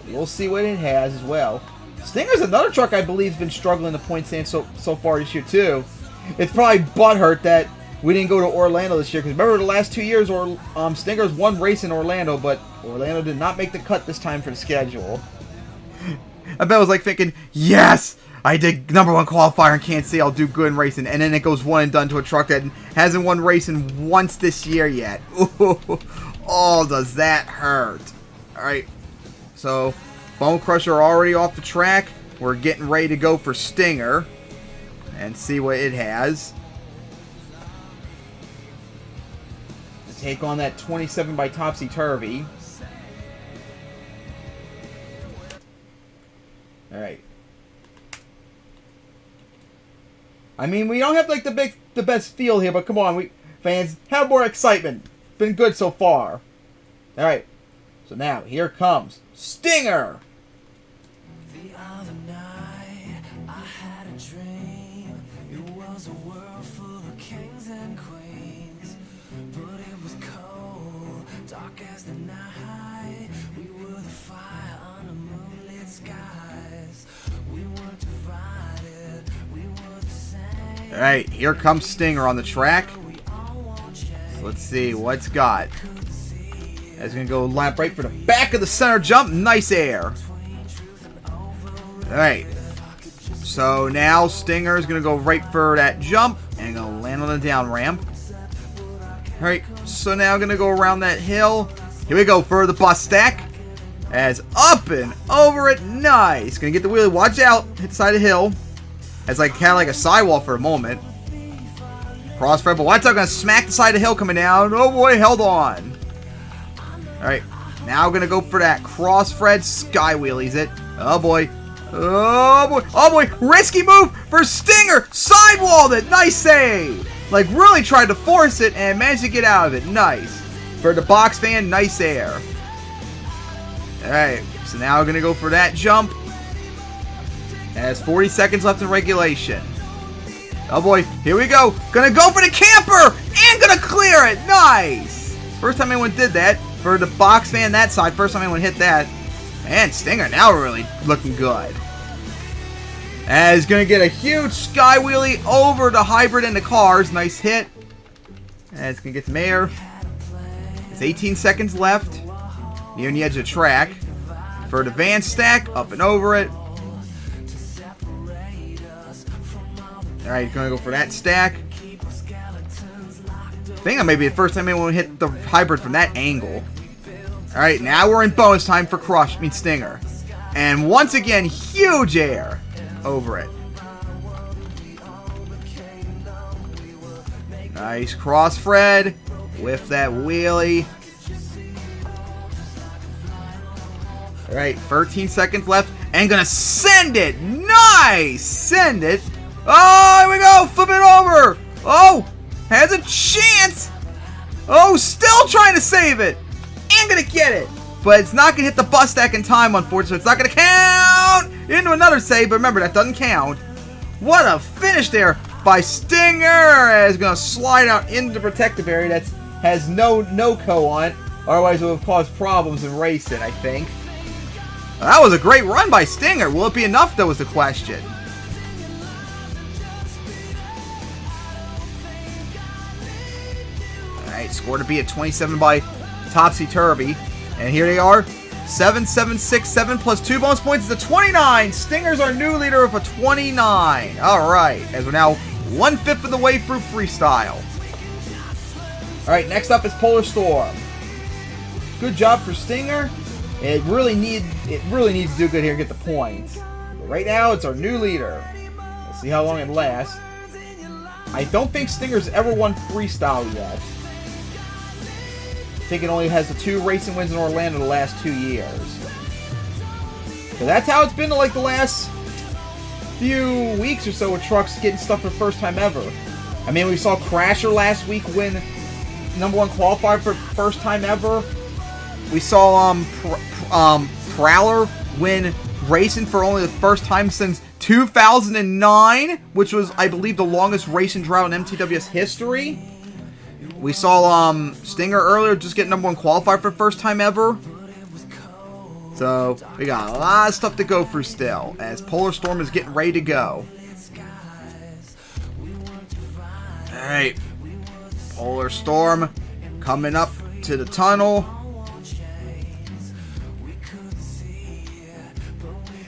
We'll see what it has as well. Stinger's another truck I believe has been struggling the point stand so far this year too. It's probably butthurt that we didn't go to Orlando this year, because remember the last 2 years Stinger's won race in Orlando, but Orlando did not make the cut this time for the schedule. I bet I was like thinking, yes! I did number 1 qualifier and can't say I'll do good in racing, and then it goes one and done to a truck that hasn't won racing once this year yet. Oh, does that hurt. Alright, so Bone Crusher already off the track. We're getting ready to go for Stinger and see what it has. To take on that 27 by Topsy Turvy. Alright. I mean, we don't have like the best feel here, but come on, fans, have more excitement. Been good so far. All right, so now here comes Stinger. The other night, I had a dream. It was a world full of kings and queens, but it was cold, dark as the night. We were the fire on the moonlit skies. We weren't divided. We were the same. All right, here comes Stinger on the track. So let's see what's got. That's gonna go lap right for the back of the center jump. Nice air. Alright. So now Stinger is gonna go right for that jump and gonna land on the down ramp. Alright, so now gonna go around that hill. Here we go for the bus stack. As up and over it. Nice. Gonna get the wheelie. Watch out. Hit the side of the hill. It's like kind of like a sidewall for a moment. Crossfred, but watch out. Gonna smack the side of the hill coming down. Oh boy, held on. Alright, now gonna go for that cross-thread sky wheelies it. Oh boy. Oh boy. Oh boy. Risky move for Stinger. Sidewalled it. Nice save. Like really tried to force it and managed to get out of it. Nice. For the box fan, nice air. Alright, so now we're gonna go for that jump. Has 40 seconds left in regulation. Oh boy, here we go. Gonna go for the camper and gonna clear it. Nice. First time anyone did that. For the box fan that side, first time anyone hit that. Man, Stinger now really looking good. And he's going to get a huge sky wheelie over the hybrid and the cars. Nice hit. And it's going to get some air. There's 18 seconds left. Near the edge of the track. For the van stack, up and over it. Alright, he's going to go for that stack. I think that may be the first time anyone hit the hybrid from that angle. Alright, now we're in bonus time for Stinger. And once again, huge air over it. Nice cross-thread with that wheelie. Alright, 13 seconds left. And gonna send it! Nice! Send it! Oh, here we go! Flip it over! Oh! Has a chance! Oh, still trying to save it! And gonna get it! But it's not gonna hit the bus stack in time, unfortunately. It's not gonna count into another save, but remember, that doesn't count. What a finish there by Stinger! It's gonna slide out into the protective area that has no co on it. Otherwise, it would have caused problems in racing, I think. Well, that was a great run by Stinger. Will it be enough, though, is the question. Alright, score to be at 27 by Topsy Turvy. And here they are. 7, 7, 6, 7 plus 2 bonus points is a 29. Stinger's our new leader with a 29. Alright, as we're now 1/5 of the way through freestyle. Alright, next up is Polar Storm. Good job for Stinger. It really needs to do good here and get the points. But right now, it's our new leader. We'll see how long it lasts. I don't think Stinger's ever won freestyle yet. I think it only has the 2 racing wins in Orlando the last 2 years. So that's how it's been like the last few weeks or so with trucks getting stuff for the first time ever. I mean, we saw Crasher last week win #1 qualifier for first time ever. We saw Prowler win racing for only the first time since 2009, which was, I believe, the longest racing drought in MTWS history. We saw Stinger earlier just get #1 qualifier for the first time ever. So, we got a lot of stuff to go through still, as Polar Storm is getting ready to go. Alright, Polar Storm coming up to the tunnel.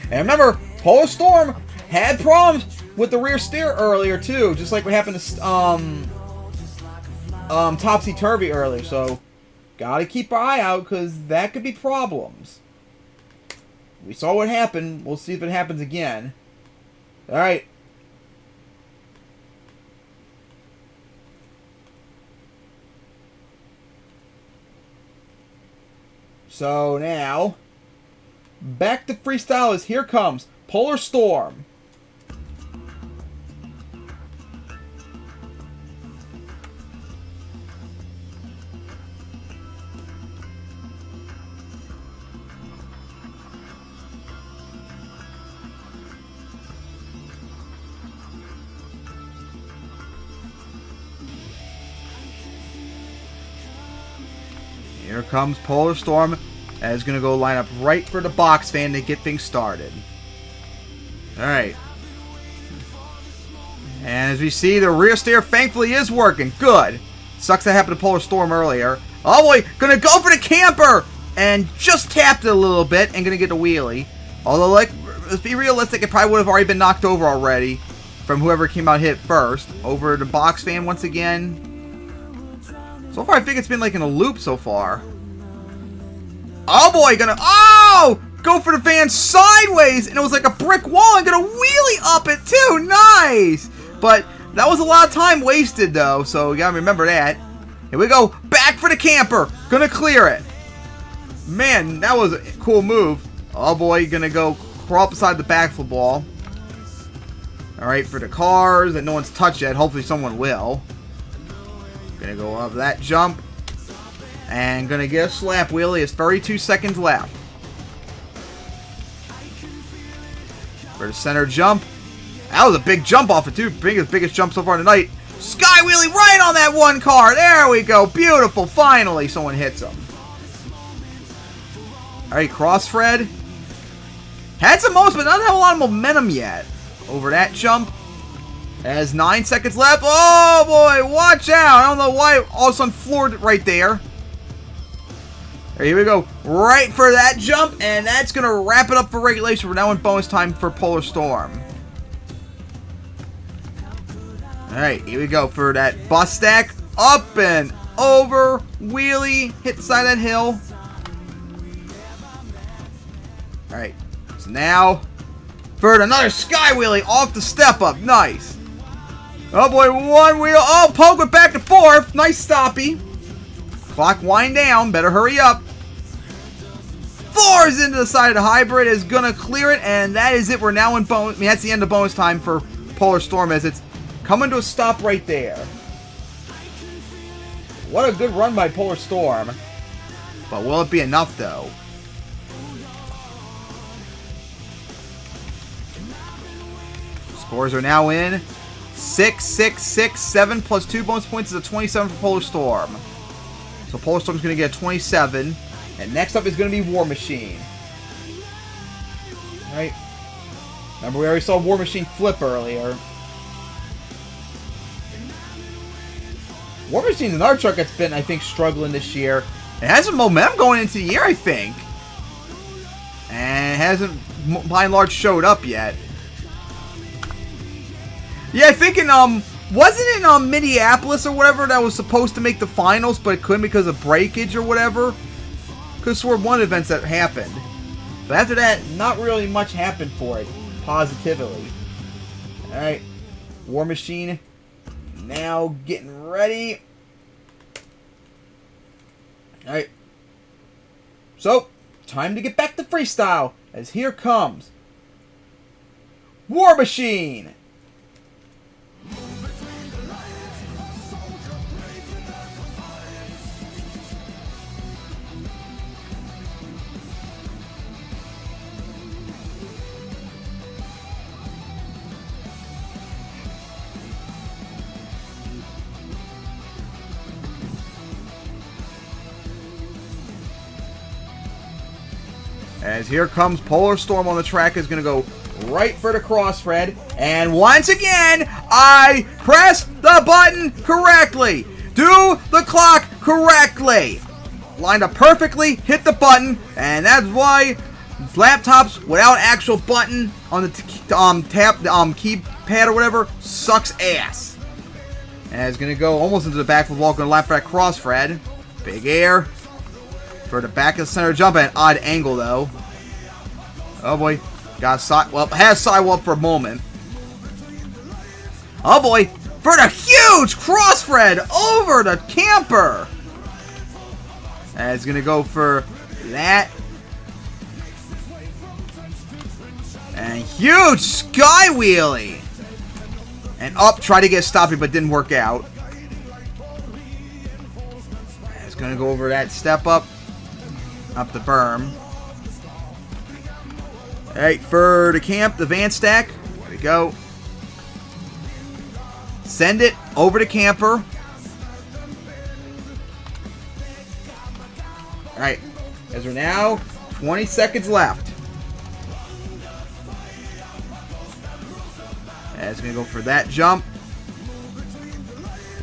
And remember, Polar Storm had problems with the rear steer earlier too, just like what happened to Topsy Turvy earlier. So, gotta keep our eye out, because that could be problems. We saw what happened. We'll see if it happens again. Alright. So now, back to freestyle as here comes Polar Storm. Here comes Polar Storm, and is going to go line up right for the box fan to get things started. Alright. And as we see, the rear steer thankfully is working. Good. Sucks that happened to Polar Storm earlier. Oh boy, going to go for the camper! And just tapped it a little bit and going to get a wheelie. Although, like, let's be realistic, it probably would have already been knocked over already from whoever came out hit first. Over the box fan once again. So far, I think it's been like in a loop so far. Oh boy, go for the van sideways, and it was like a brick wall, and gonna wheelie up it too. Nice! But that was a lot of time wasted though, so you gotta remember that. Here we go, back for the camper. Gonna clear it. Man, that was a cool move. Oh boy, gonna go crawl beside the backflip wall. Alright, for the cars that no one's touched yet, hopefully someone will. Gonna go up that jump. And gonna get a slap wheelie. It's 32 seconds left. For the center jump. That was a big jump off it too. Biggest jump so far tonight. Sky wheelie right on that one car. There we go. Beautiful. Finally someone hits him. Alright, cross Fred. Had some moments, but doesn't have a lot of momentum yet. Over that jump. Has 9 seconds left. Oh boy, watch out. I don't know why all of a sudden floored it right there. Here we go. Right for that jump, and that's going to wrap it up for regulation. We're now in bonus time for Polar Storm. Alright, here we go for that bus stack. Up and over. Wheelie. Hit the side of that hill. Alright, so now for another sky wheelie off the step up. Nice. Oh boy, one wheel. Oh, poke it back to fourth. Nice stoppy. Clock wind down. Better hurry up. Fours into the side of the hybrid. Is going to clear it. And that is it. We're now in bonus. I mean, that's the end of bonus time for Polar Storm as it's coming to a stop right there. What a good run by Polar Storm. But will it be enough, though? Scores are now in. 6, 6, 6, 7 plus 2 bonus points is a 27 for Polar Storm. So Polar Storm's going to get a 27. And next up is going to be War Machine. Alright. Remember, we already saw War Machine flip earlier. War Machine's another truck that's been, I think, struggling this year. It has some momentum going into the year, I think. And it hasn't, by and large, showed up yet. Yeah, I think in Wasn't it Minneapolis or whatever that was supposed to make the finals, but it couldn't because of breakage or whatever? Could swear one event that happened. But after that, not really much happened for it, positively. Alright, War Machine now getting ready. Alright, so time to get back to freestyle, as here comes War Machine. As here comes Polar Storm on the track, is going to go right for the crossfred. And once again, I press the button correctly. Do the clock correctly. Lined up perfectly, hit the button, and that's why laptops without actual button on the keypad or whatever sucks ass. And it's going to go almost into the back of the wall, going to lap for that crossfred. Big air. For the back of the center jump at an odd angle, though. Oh boy. Got has sidewall for a moment. Oh boy. For the huge crossfred over the camper. And it's going to go for that. And huge sky wheelie. And up, try to get stopping, but didn't work out. And it's going to go over that step up. Up the berm. Alright, for the camp, the van stack. There we go. Send it over to camper. Alright, as we're now 20 seconds left. And it's going to go for that jump.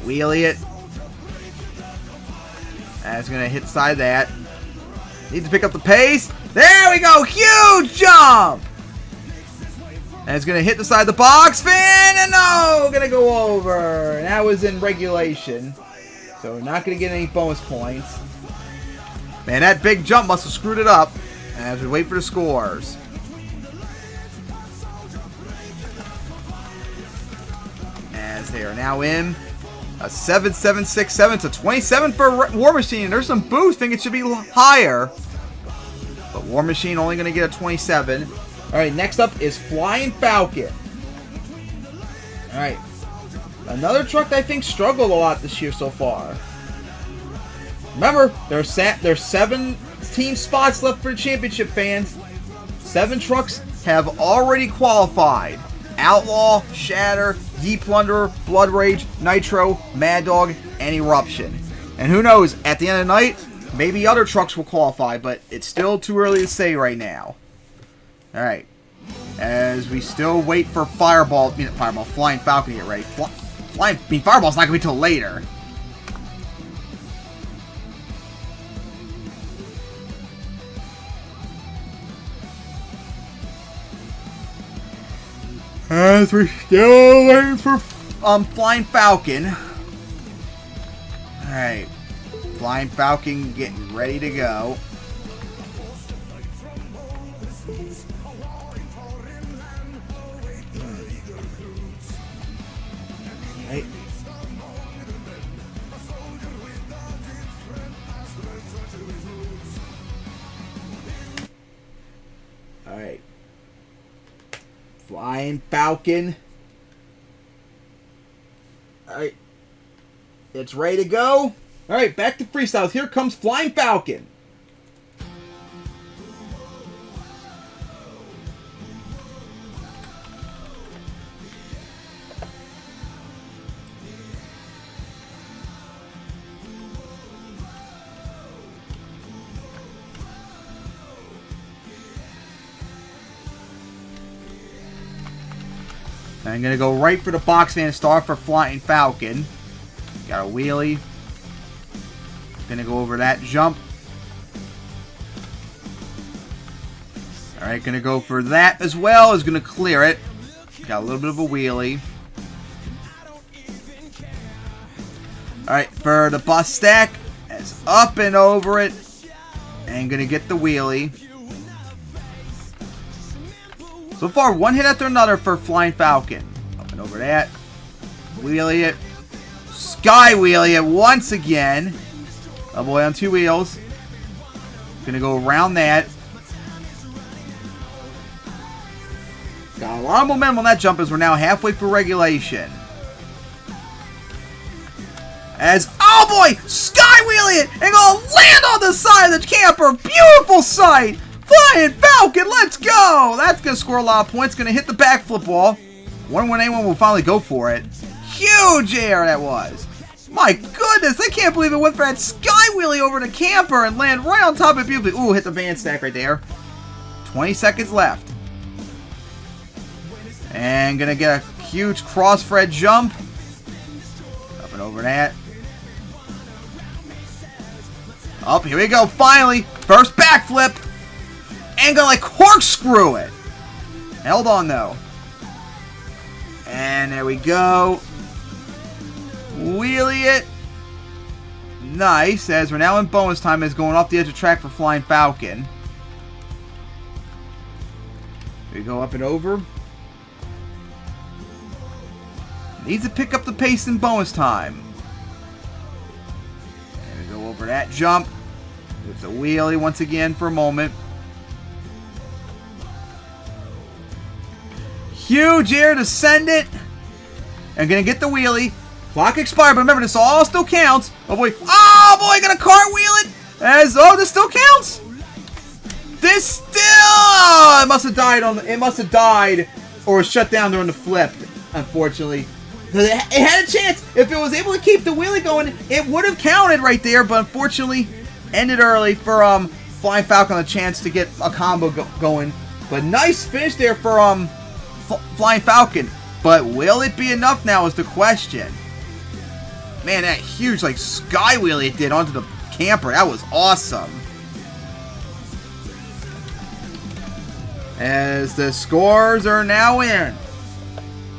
Wheelie it. And it's going to hit the side of that. Needs to pick up the pace. There we go. Huge jump. And it's going to hit the side of the box fan. And no, going to go over. And that was in regulation. So we're not going to get any bonus points. Man, that big jump must have screwed it up. As we wait for the scores. As they are now in a 7-7-6-7 to 27 for War Machine. There's some boosts. Think it should be higher. But War Machine only going to get a 27. Alright, next up is Flying Falcon. Alright. Another truck that I think struggled a lot this year so far. Remember, there's 17 spots left for the championship, fans. 7 trucks have already qualified. Outlaw, Shatter, Deep Plunderer, Blood Rage, Nitro, Mad Dog, and Eruption. And who knows, at the end of the night, maybe other trucks will qualify, but it's still too early to say right now. Alright. As we still wait for Flying Falcon to get ready. Fireball's not going to be till later. As we're still waiting for Flying Falcon. Alright. Flying Falcon getting ready to go. Right. Alright. Flying Falcon. Alright. It's ready to go. Alright, back to freestyles. Here comes Flying Falcon. I'm going to go right for the box fan star for Flying Falcon. Got a wheelie. Going to go over that jump. Alright, going to go for that as well. Is going to clear it. Got a little bit of a wheelie. Alright, for the bus stack. It's up and over it. And gonna get the wheelie. So far, one hit after another for Flying Falcon. Up and over that. Wheelie it. Sky wheelie it once again. Oh boy, on 2 wheels. Gonna go around that. Got a lot of momentum on that jump as we're now halfway through regulation. As, oh boy, sky wheelie it and gonna land on the side of the camper. Beautiful sight. Flying Falcon, let's go. That's gonna score a lot of points. Gonna hit the backflip wall. Wonder when anyone will finally go for it. Huge air that was. My goodness, I can't believe it went for that sky wheelie over the camper and land right on top of it beautifully. Ooh, hit the van stack right there. 20 seconds left. And gonna get a huge cross-thread jump. Up and over that. Up, here we go, finally. First backflip. And gonna like corkscrew it. Held on though. And there we go. Wheelie it. Nice, as we're now in bonus time as going off the edge of track for Flying Falcon. Here we go, up and over. Needs to pick up the pace in bonus time. There we go over that jump. With the wheelie once again for a moment. Huge air to send it. And gonna get the wheelie. Clock expired, but remember this all still counts. Oh boy. Oh boy, gonna cartwheel it. As, oh, this still counts. This still, oh, it must have died on the, it must have died or was shut down during the flip, unfortunately. It had a chance. If it was able to keep the wheelie going, it would have counted right there, but unfortunately ended early for Flying Falcon a chance to get a combo going. But nice finish there for Flying Falcon. But will it be enough now is the question. Man, that huge like sky wheelie it did onto the camper. That was awesome. As the scores are now in.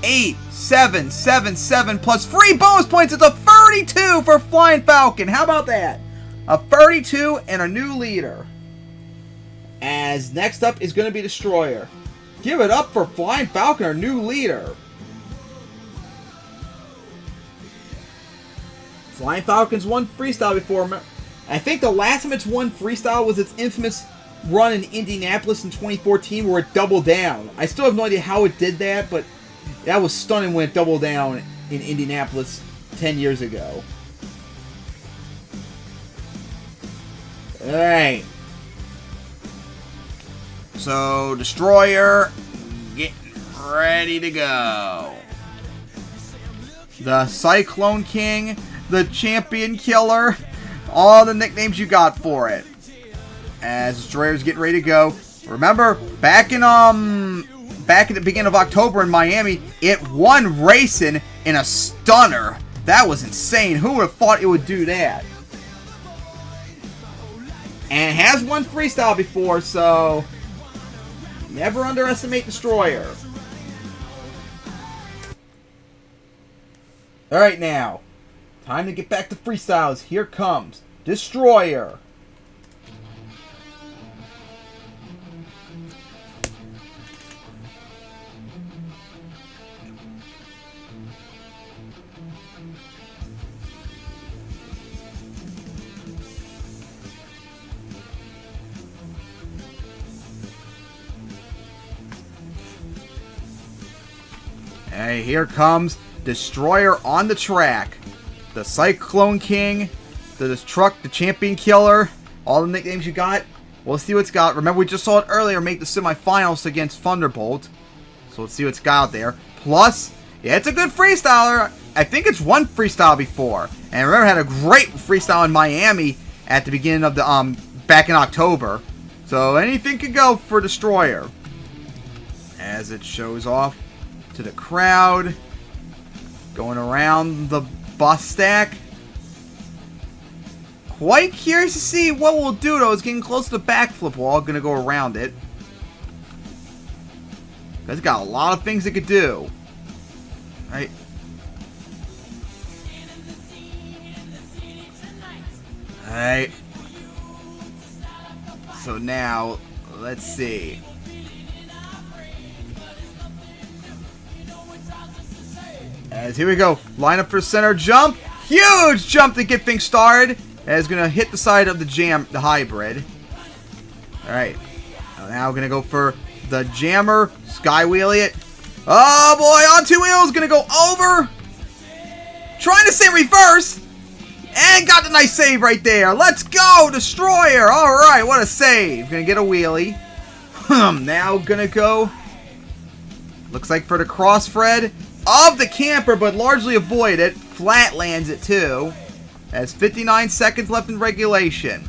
8, 7, 7, 7 plus 3 bonus points. It's a 32 for Flying Falcon. How about that? A 32 and a new leader. As next up is going to be Destroyer. Give it up for Flying Falcon, our new leader. Flying Falcon's won freestyle before. I think the last time it's won freestyle was its infamous run in Indianapolis in 2014 where it doubled down. I still have no idea how it did that, but that was stunning when it doubled down in Indianapolis 10 years ago. Alright. So, Destroyer getting ready to go. The Cyclone King, the Champion Killer, all the nicknames you got for it. As Destroyer's getting ready to go. Remember, back at the beginning of October in Miami, it won racing in a stunner. That was insane. Who would have thought it would do that? And it has won freestyle before, so never underestimate Destroyer. Alright now, time to get back to freestyles. Here comes Destroyer. Hey, here comes Destroyer on the track. The Cyclone King, the truck, the Champion Killer, all the nicknames you got. We'll see what's got. Remember, we just saw it earlier make the semifinals against Thunderbolt. So let's see what's got out there. Plus, yeah, it's a good freestyler. I think it's won freestyle before. And remember, had a great freestyle in Miami at the beginning of the back in October. So anything could go for Destroyer. As it shows off to the crowd. Going around the bus stack. Quite curious to see what we'll do though. It's getting close to the backflip wall. Gonna go around it. It's got a lot of things it could do. Right. Alright. So now, let's see. As here we go. Line up for center jump. Huge jump to get things started. As going to hit the side of the hybrid. Alright. Now we're going to go for the jammer. Sky wheelie it. Oh boy, on 2 wheels. Going to go over. Trying to stay reverse. And got the nice save right there. Let's go, Destroyer. Alright, what a save. Going to get a wheelie. Now going to go. Looks like for the crossfred of the camper, but largely avoid it. Flat lands it too. Has 59 seconds left in regulation.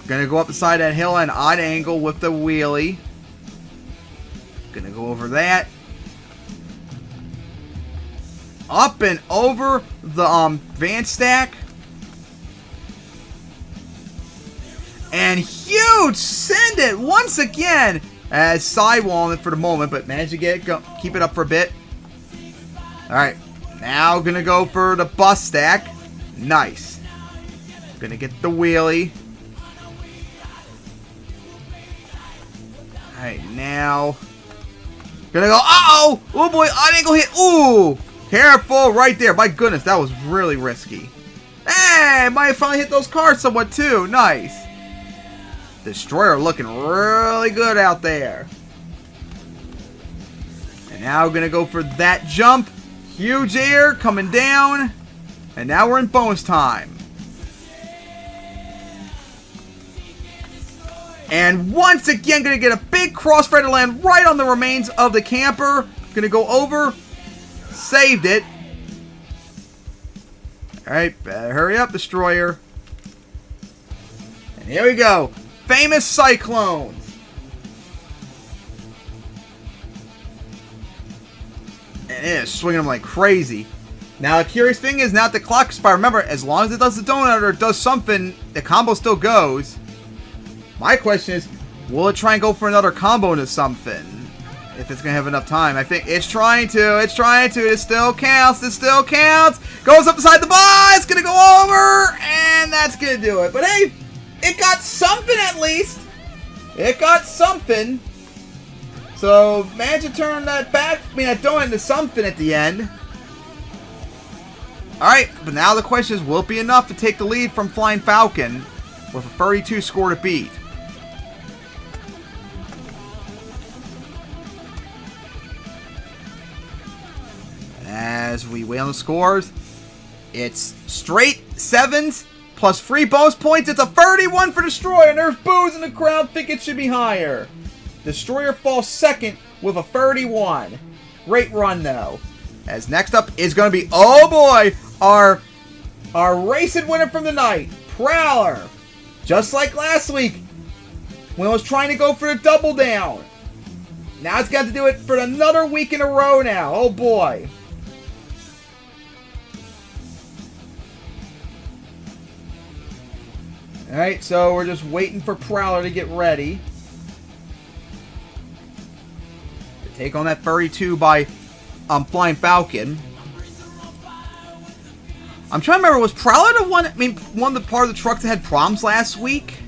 Gonna go up the side of that hill at an odd angle with the wheelie. Gonna go over that. Up and over the van stack. And huge send it once again. As sidewalling it for the moment, but managed to get it keep it up for a bit. Alright, now gonna go for the bus stack. Nice. Gonna get the wheelie. Alright, now gonna go, uh-oh! Oh boy, odd angle hit. Ooh! Careful right there. My goodness, that was really risky. Hey, might have finally hit those cars somewhat too. Nice. Destroyer looking really good out there. And now we're going to go for that jump. Huge air coming down. And now we're in bonus time. And once again, going to get a big crossfire to land right on the remains of the camper. Going to go over. Saved it. Alright, better hurry up, Destroyer. And here we go. Famous Cyclones. And it is swinging them like crazy. Now, the curious thing is, now that the clock expired, remember, as long as it does the donut or it does something, the combo still goes. My question is, will it try and go for another combo into something? If it's going to have enough time. I think it's trying to. It's trying to. It still counts. It still counts. Goes up beside the bar. It's going to go over. And that's going to do it. But hey, it got something at least. It got something. So, managed to turn that back. I mean, that donut into something at the end. Alright, but now the question is, will it be enough to take the lead from Flying Falcon with a 32 score to beat? As we wait on the scores, it's straight 7s plus free bonus points. It's a 31 for Destroyer, and there's boos in the crowd. Think it should be higher. Destroyer falls second with a 31. Great run though. As next up is going to be, oh boy, our racing winner from the night, Prowler. Just like last week when it was trying to go for the double down. Now it's got to do it for another week in a row now. Oh boy. Alright, so we're just waiting for Prowler to get ready to take on that 32 by Flying Falcon. I'm trying to remember, was Prowler the one, one of the part of the trucks that had problems last week?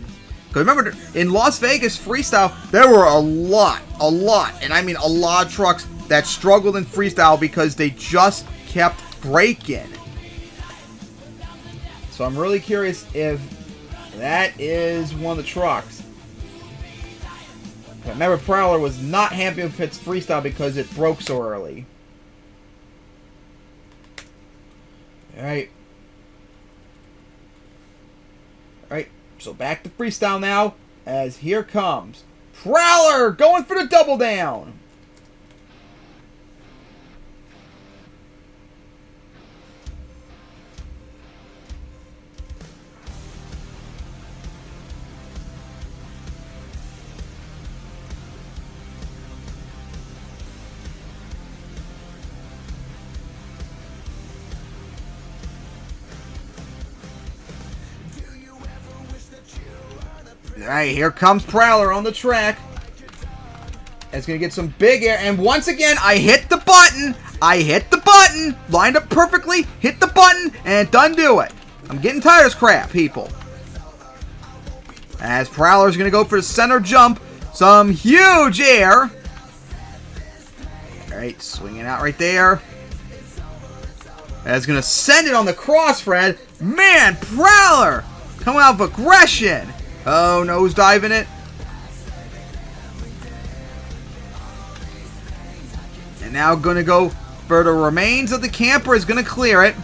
Because remember, in Las Vegas Freestyle, there were a lot, and I mean a lot of trucks that struggled in Freestyle because they just kept breaking. So I'm really curious if that is one of the trucks. I remember Prowler was not happy with its Freestyle because it broke so early. Alright. Alright, so back to Freestyle now, as here comes Prowler going for the double down. Alright, here comes Prowler on the track. It's going to get some big air. And once again, I hit the button. Lined up perfectly. Hit the button. And it doesn't do it. I'm getting tired of this crap, people. As Prowler's going to go for the center jump. Some huge air. Alright, swinging out right there. That's going to send it on the crossfred. Man, Prowler coming out of aggression. Oh, nose diving it. And now going to go for the remains of the camper. Is going to clear it.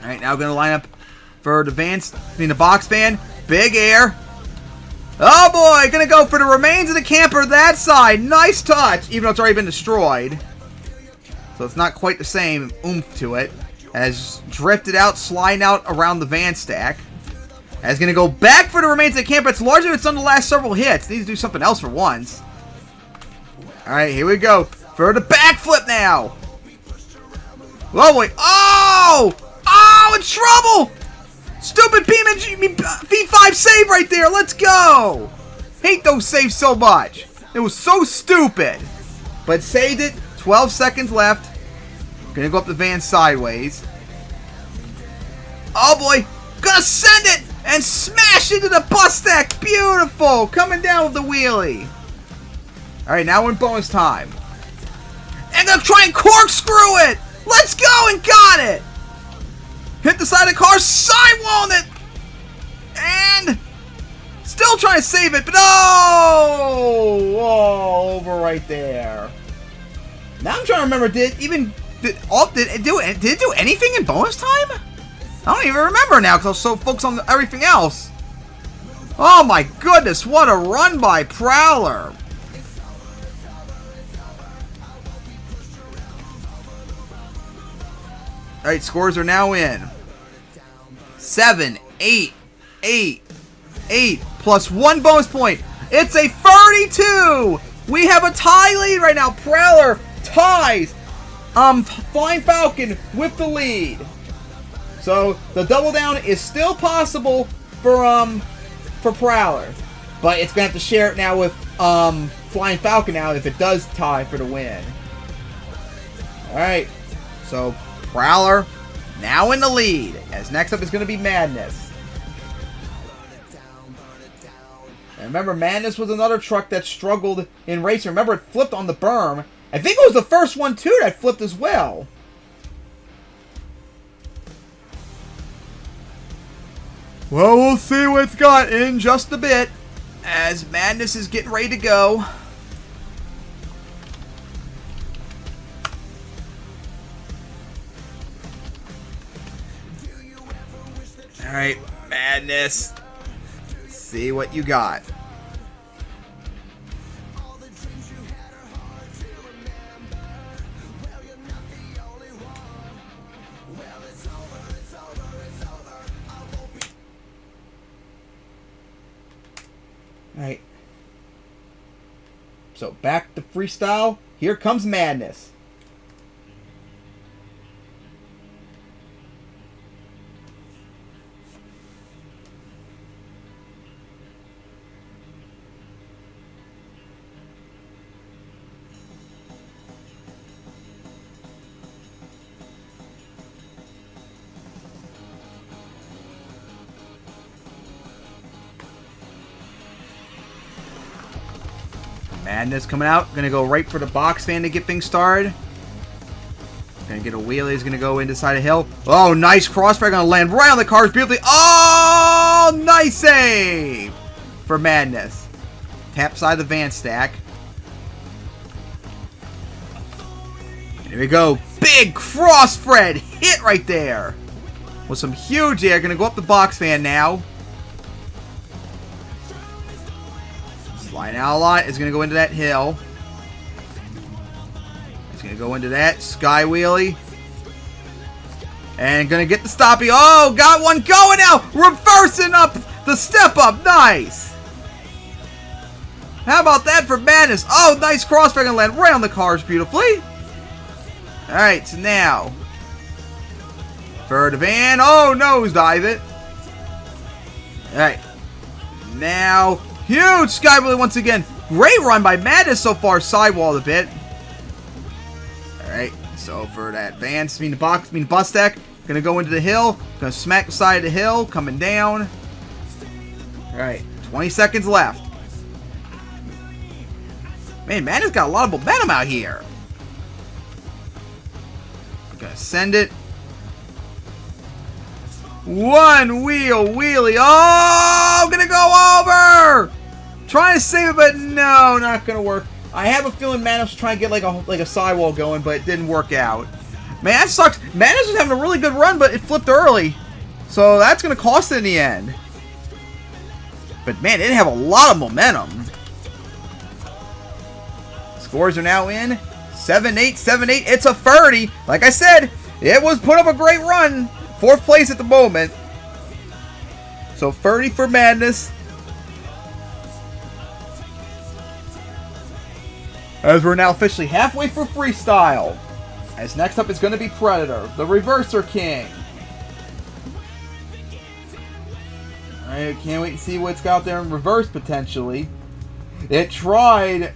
Alright, now going to line up for the box fan. Big air. Oh boy, going to go for the remains of the camper that side. Nice touch, even though it's already been destroyed. So it's not quite the same oomph to it. As drifted out, sliding out around the van stack. As going to go back for the remains of the camper. It's largely it's on the last several hits. Needs to do something else for once. Alright, here we go. For the backflip now. Oh boy. Oh! Oh, in trouble! Stupid V5 save right there. Let's go. Hate those saves so much. It was so stupid. But saved it. 12 seconds left. Gonna go up the van sideways. Oh boy. Gonna send it and smash into the bus stack. Beautiful. Coming down with the wheelie. Alright, now we're in bonus time. And gonna try and corkscrew it. Let's go and got it. Hit the side of the car, sidewalling it! And still trying to save it, but oh, over right there. Now I'm trying to remember, did it do anything in bonus time? I don't even remember now because I was so focused on everything else. Oh my goodness, what a run by Prowler. Alright, scores are now in. 7, 8, 8, 8, plus 1 bonus point. It's a 32! We have a tie lead right now. Prowler ties Flying Falcon with the lead. So the double down is still possible for Prowler. But it's gonna have to share it now with Flying Falcon now if it does tie for the win. Alright. So Prowler now in the lead, as next up is going to be Madness. And remember, Madness was another truck that struggled in racing. Remember, it flipped on the berm. I think it was the first one, too, that flipped as well. Well, we'll see what it's got in just a bit, as Madness is getting ready to go. Alright, Madness. Let's see what you got. Alright. So back to freestyle. Here comes Madness. Madness coming out. Gonna go right for the box fan to get things started. Gonna get a wheelie. He's gonna go into side of hill. Oh, nice crossfire. Gonna land right on the cars beautifully. Oh, nice save for Madness. Tap side of the van stack. Here we go. Big crossfred hit right there. With some huge air. Gonna go up the box fan now. Sliding out a lot. It's going to go into that hill. It's going to go into that sky wheelie. And going to get the stoppie. Oh, got one going now. Reversing up the step up. Nice. How about that for Madness? Oh, nice crossfire. Going to land right on the cars beautifully. Alright, so now. For the van. Oh, nosedive it. Alright. Now. Huge sky wheelie once again. Great run by Madness so far. Sidewalled a bit. Alright. So for that advance, bus deck, gonna go into the hill, gonna smack the side of the hill, coming down. Alright, 20 seconds left. Man, Madness got a lot of momentum out here. I'm gonna send it. One wheel wheelie. Oh, gonna go over. Trying to save it, but no, not gonna work. I have a feeling Madness was trying to get like a sidewall going, but it didn't work out. Man, that sucks. Madness was having a really good run, but it flipped early. So that's gonna cost it in the end. But man, it didn't have a lot of momentum. Scores are now in 7-8, 7-8. It's a 30. Like I said, it was put up a great run. 4th place at the moment. So 30 for Madness. As we're now officially halfway through Freestyle. As next up is going to be Predator, the Reverser King. Alright, can't wait to see what's out there in reverse potentially. It tried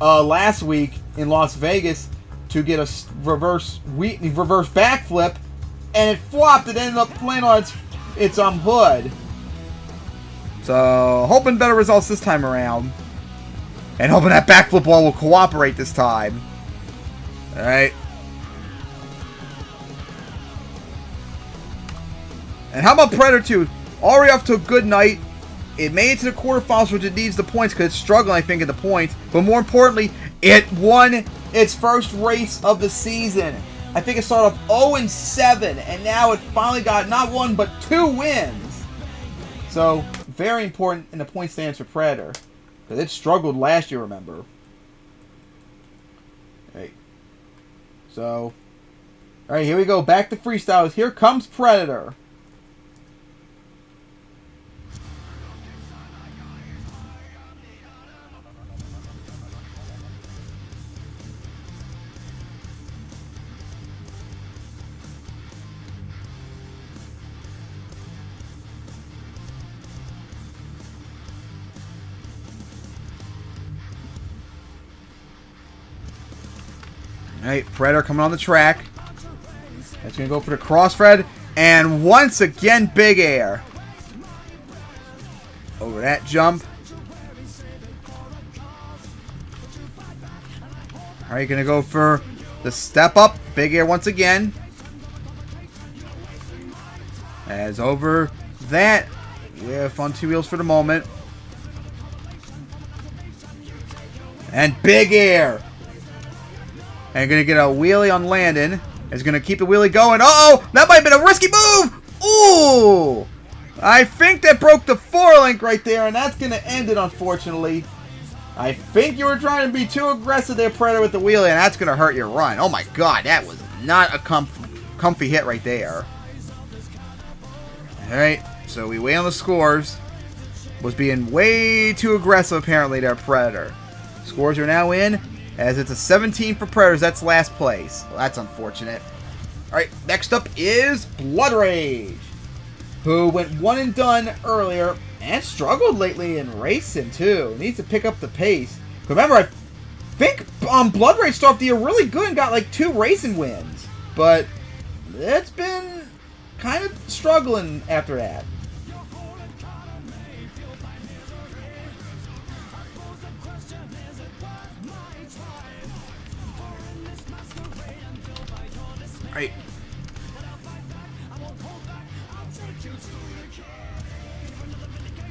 last week in Las Vegas to get a reverse backflip, and it flopped. It ended up playing on its hood. So hoping better results this time around, and hoping that backflip wall will cooperate this time. All right. And how about Predator 2? Already off to a good night. It made it to the quarterfinals, which it needs the points because it's struggling, I think, at the points. But more importantly, it won its first race of the season. I think it started off 0-7, and now it finally got not 1 but 2 wins. So, very important in the point stands for Predator. Because it struggled last year, remember. Right. So, alright, here we go. Back to freestyles. Here comes Predator. Alright, Predator coming on the track. That's going to go for the crossfred. And once again, big air. Over that jump. Alright, going to go for the step up. Big air once again. As over that. With on 2 wheels for the moment. And big air. And going to get a wheelie on Landon. Is going to keep the wheelie going. Uh-oh! That might have been a risky move! Ooh! I think that broke the 4-link right there, and that's going to end it, unfortunately. I think you were trying to be too aggressive there, Predator, with the wheelie, and that's going to hurt your run. Oh my god, that was not a comfy hit right there. Alright, so we wait on the scores. Was being way too aggressive, apparently, there, Predator. Scores are now in. As it's a 17 for Predators, that's last place. Well, that's unfortunate. Alright, next up is Blood Rage, who went 1 and done earlier and struggled lately in racing too. Needs to pick up the pace. Remember, I think Blood Rage started the year really good and got like 2 racing wins. But it's been kind of struggling after that. Right.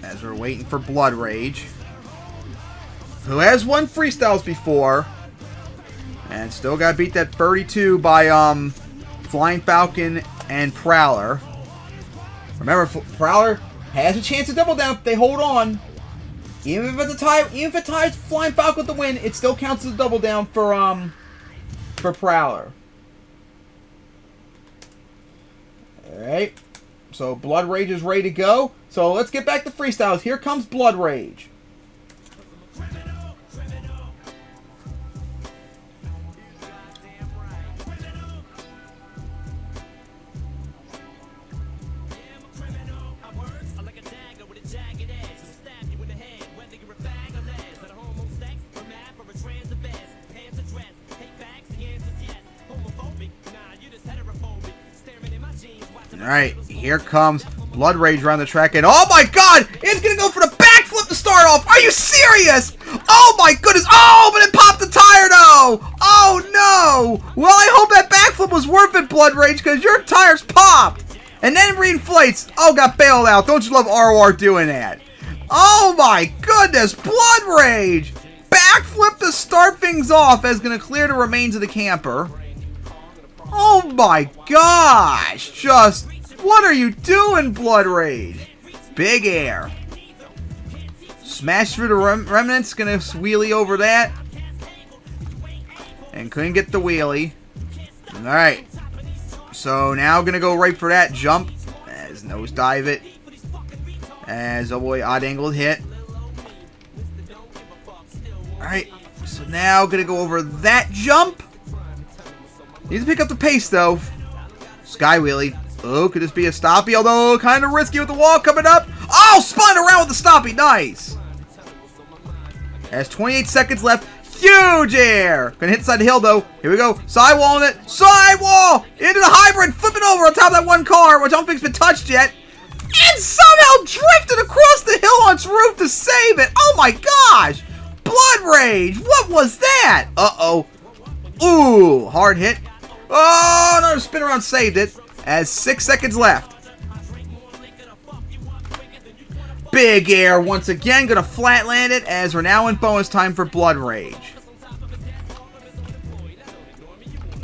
As we're waiting for Blood Rage, who has won freestyles before, and still got beat that 32 by Flying Falcon and Prowler. Remember, Prowler has a chance to double down if they hold on. Even if it ties Flying Falcon with the win, it still counts as a double down for Prowler. Alright, so Blood Rage is ready to go. So let's get back to freestyles. Here comes Blood Rage. Alright, here comes Blood Rage around the track, and oh my god! It's gonna go for the backflip to start off! Are you serious? Oh my goodness! Oh, but it popped the tire though! Oh no! Well, I hope that backflip was worth it, Blood Rage, because your tires popped! And then it reinflates. Oh, got bailed out. Don't you love ROR doing that? Oh my goodness! Blood Rage! Backflip to start things off as gonna clear the remains of the camper. Oh my gosh! Just, what are you doing, Blood Rage? Big air. Smash through the remnants. Gonna wheelie over that. And couldn't get the wheelie. Alright. So now gonna go right for that jump. As nosedive it. As, oh boy, odd angled hit. Alright. So now gonna go over that jump. Needs to pick up the pace though. Sky wheelie. Oh, could this be a stoppie? Although kind of risky with the wall coming up. Oh, spun around with the stoppie. Nice. Has 28 seconds left. Huge air. Gonna hit the side of the hill though. Here we go. Sidewalling it. Sidewall. Into the hybrid. Flipping over on top of that one car, which I don't think's been touched yet. And somehow drifted across the hill on its roof to save it. Oh my gosh. Blood Rage. What was that? Uh-oh. Ooh. Hard hit. Oh, another spin around saved it. As 6 seconds left. Big air once again. Gonna flat land it as we're now in bonus time for Blood Rage.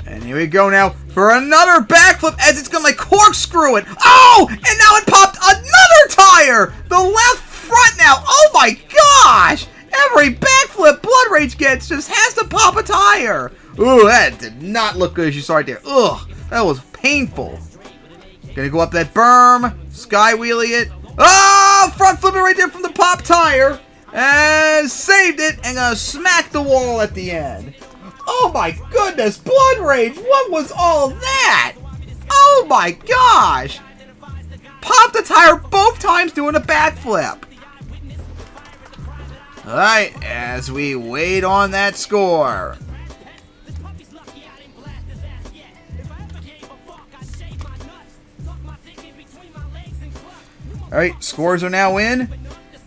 And here we go now for another backflip as it's gonna like corkscrew it. Oh! And now it popped another tire! The left front now. Oh my gosh! Every backflip Blood Rage gets just has to pop a tire. Ooh, that did not look good as you saw right there. Ugh, that was painful. Gonna go up that berm. Sky wheelie it. Oh! Front flipping right there from the pop tire. And saved it. And gonna smack the wall at the end. Oh my goodness. Blood Rage. What was all that? Oh my gosh. Popped the tire both times doing a backflip. Alright. As we wait on that score. Alright, scores are now in.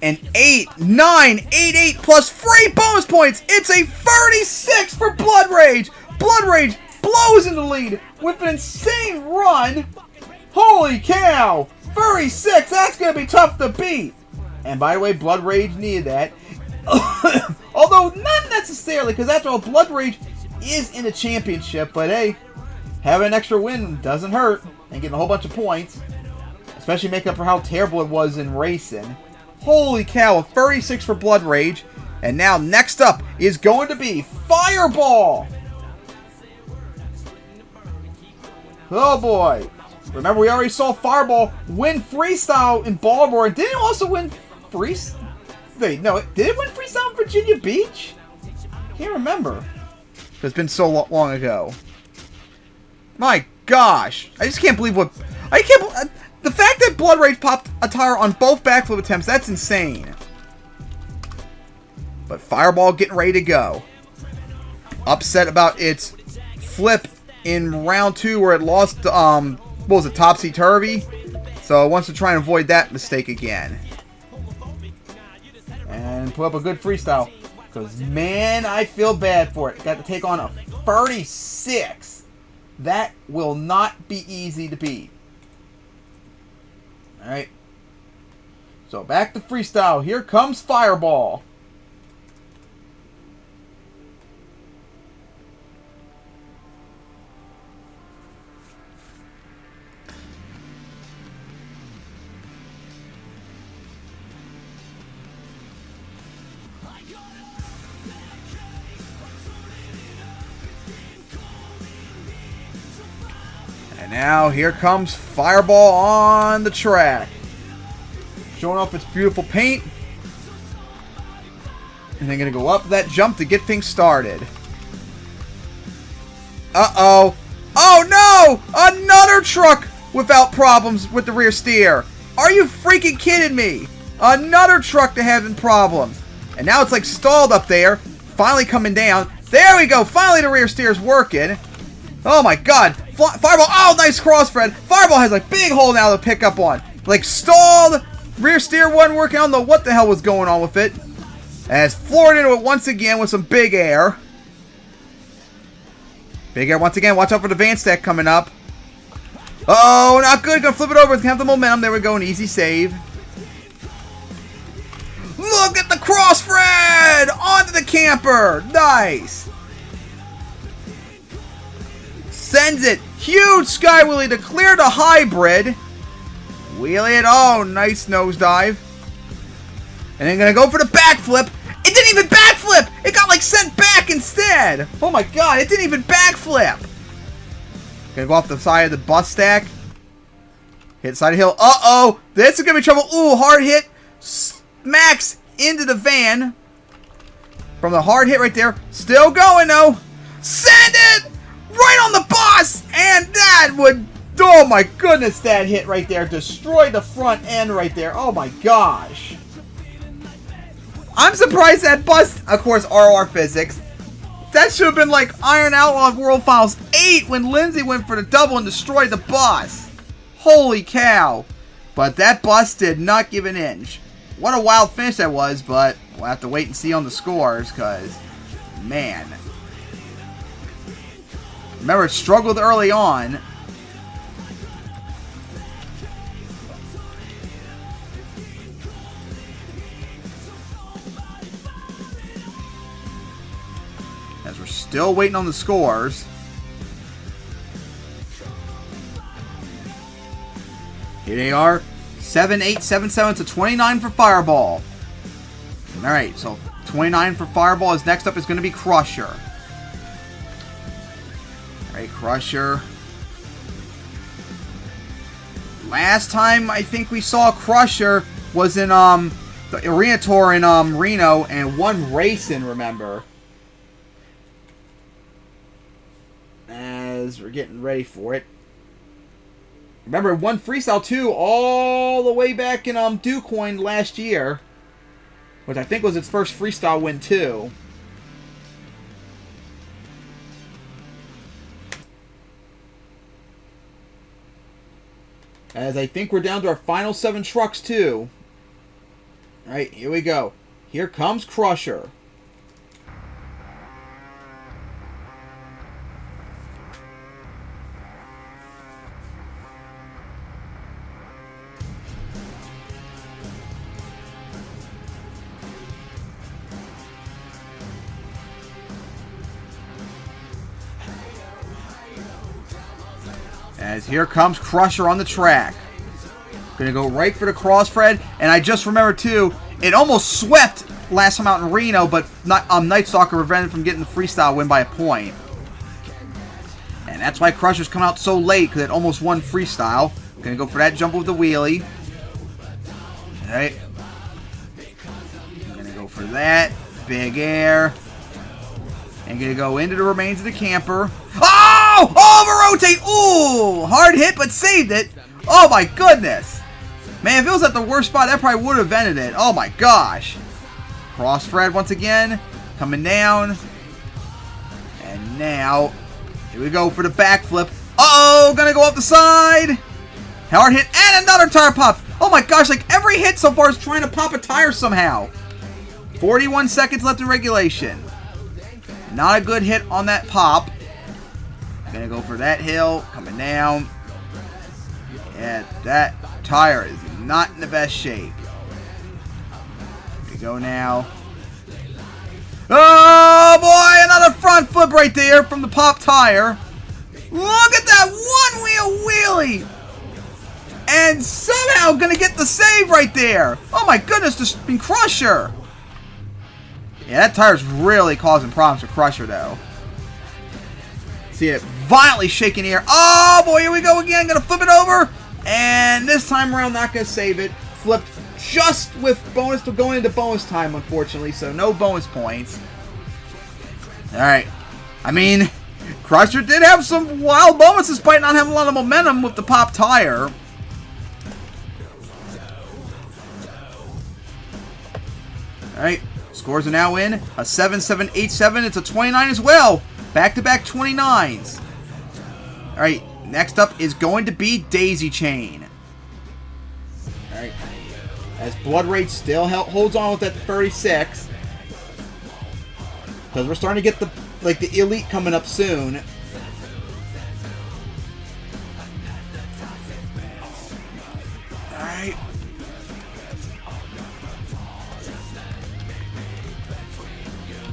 And 8, 9, 8, 8 plus free bonus points. It's a 36 for Blood Rage. Blood Rage blows in the lead with an insane run. Holy cow. 36, that's going to be tough to beat. And by the way, Blood Rage needed that. Although not necessarily, because after all, Blood Rage is in a championship. But hey, having an extra win doesn't hurt. And getting a whole bunch of points. Especially make up for how terrible it was in racing. Holy cow, a 36 for Blood Rage. And now next up is going to be Fireball. Oh boy. Remember we already saw Fireball win Freestyle in Baltimore. Didn't it also win Freestyle? Wait, no, did it win Freestyle in Virginia Beach? Can't remember. It's been so long ago. My gosh. I just can't believe what... I can't believe... The fact that Blood Rage popped a tire on both backflip attempts, that's insane. But Fireball getting ready to go. Upset about its flip in round 2 where it lost, what was it, topsy-turvy? So it wants to try and avoid that mistake again. And put up a good freestyle. Because, man, I feel bad for it. Got to take on a 36. That will not be easy to beat. Alright. So back to freestyle. Here comes Fireball. And now here comes Fireball on the track. Showing off its beautiful paint. And then going to go up that jump to get things started. Uh-oh. Oh no! Another truck without problems with the rear steer. Are you freaking kidding me? Another truck to having problems. And now it's like stalled up there. Finally coming down. There we go. Finally the rear steer's working. Oh my god. Fireball. Oh, nice cross, Fred. Fireball has a big hole now to pick up on. Like, stalled. Rear steer wasn't working. I don't know what the hell was going on with it. As floored into it once again with some big air. Big air once again. Watch out for the van stack coming up. Oh, not good. Gonna flip it over. It's gonna have the momentum. There we go. An easy save. Look at the cross, Fred! Onto the camper. Nice. Sends it. Huge sky wheelie to clear the hybrid. Wheelie it. Oh, nice nosedive. And then gonna go for the backflip. It didn't even backflip! It got like sent back instead! Oh my god, it didn't even backflip! Gonna go off the side of the bus stack. Hit the side of the hill. Uh-oh! This is gonna be trouble. Ooh, hard hit. Smacks into the van. From the hard hit right there. Still going though. Send it! Right on the bus! And that would... Oh my goodness, that hit right there. Destroyed the front end right there. Oh my gosh. I'm surprised that bus, of course, ROR physics. That should have been like Iron Outlaw World Finals 8 when Lindsay went for the double and destroyed the bus. Holy cow. But that bus did not give an inch. What a wild finish that was, but we'll have to wait and see on the scores, because, man. Remember, it struggled early on. As we're still waiting on the scores. Here they are. 7-8, 7-7 to 29 for Fireball. Alright, so 29 for Fireball is next up is going to be Crusher. Alright, Crusher. Last time I think we saw Crusher was in the Arena Tour in Reno and won racing, remember. As we're getting ready for it. Remember, it won Freestyle 2 all the way back in DuCoin last year. Which I think was its first Freestyle win too. As I think we're down to our final 7 trucks too. Alright, here we go. Here comes Crusher. As here comes Crusher on the track. Gonna go right for the cross, Fred. And I just remember too, it almost swept last time out in Reno, but Night Stalker prevented from getting the freestyle win by a point. And that's why Crusher's come out so late, because it almost won freestyle. Gonna go for that jump with the wheelie. Alright. Gonna go for that. Big air. And gonna go into the remains of the camper. Oh! Over rotate! Ooh! Hard hit, but saved it. Oh my goodness! Man, if it was at the worst spot, that probably would have ended it. Oh my gosh! Cross Fred once again. Coming down. And now, here we go for the backflip. Uh-oh! Gonna go up the side. Hard hit and another tire pop. Oh my gosh, like every hit so far is trying to pop a tire somehow. 41 seconds left in regulation. Not a good hit on that pop. Gonna go for that hill. Coming down. And that tire is not in the best shape. Here we go now. Oh boy, another front flip right there from the pop tire. Look at that one wheel wheelie. And somehow gonna get the save right there. Oh my goodness, this Crusher. Yeah, that tire's really causing problems for Crusher though. See it violently shaking the air. Oh boy, here we go again. Gonna flip it over. And this time around, not gonna save it. Flipped just with bonus to going into bonus time, unfortunately. So no bonus points. Alright. I mean, Crusher did have some wild moments despite not having a lot of momentum with the pop tire. Alright. Scores are now in. A 7-7, 8-7. It's a 29 as well. Back-to-back 29s. Alright, next up is going to be Daisy Chain. Alright. As Blood Rage still holds on with that 36. Because we're starting to get the elite coming up soon. Alright.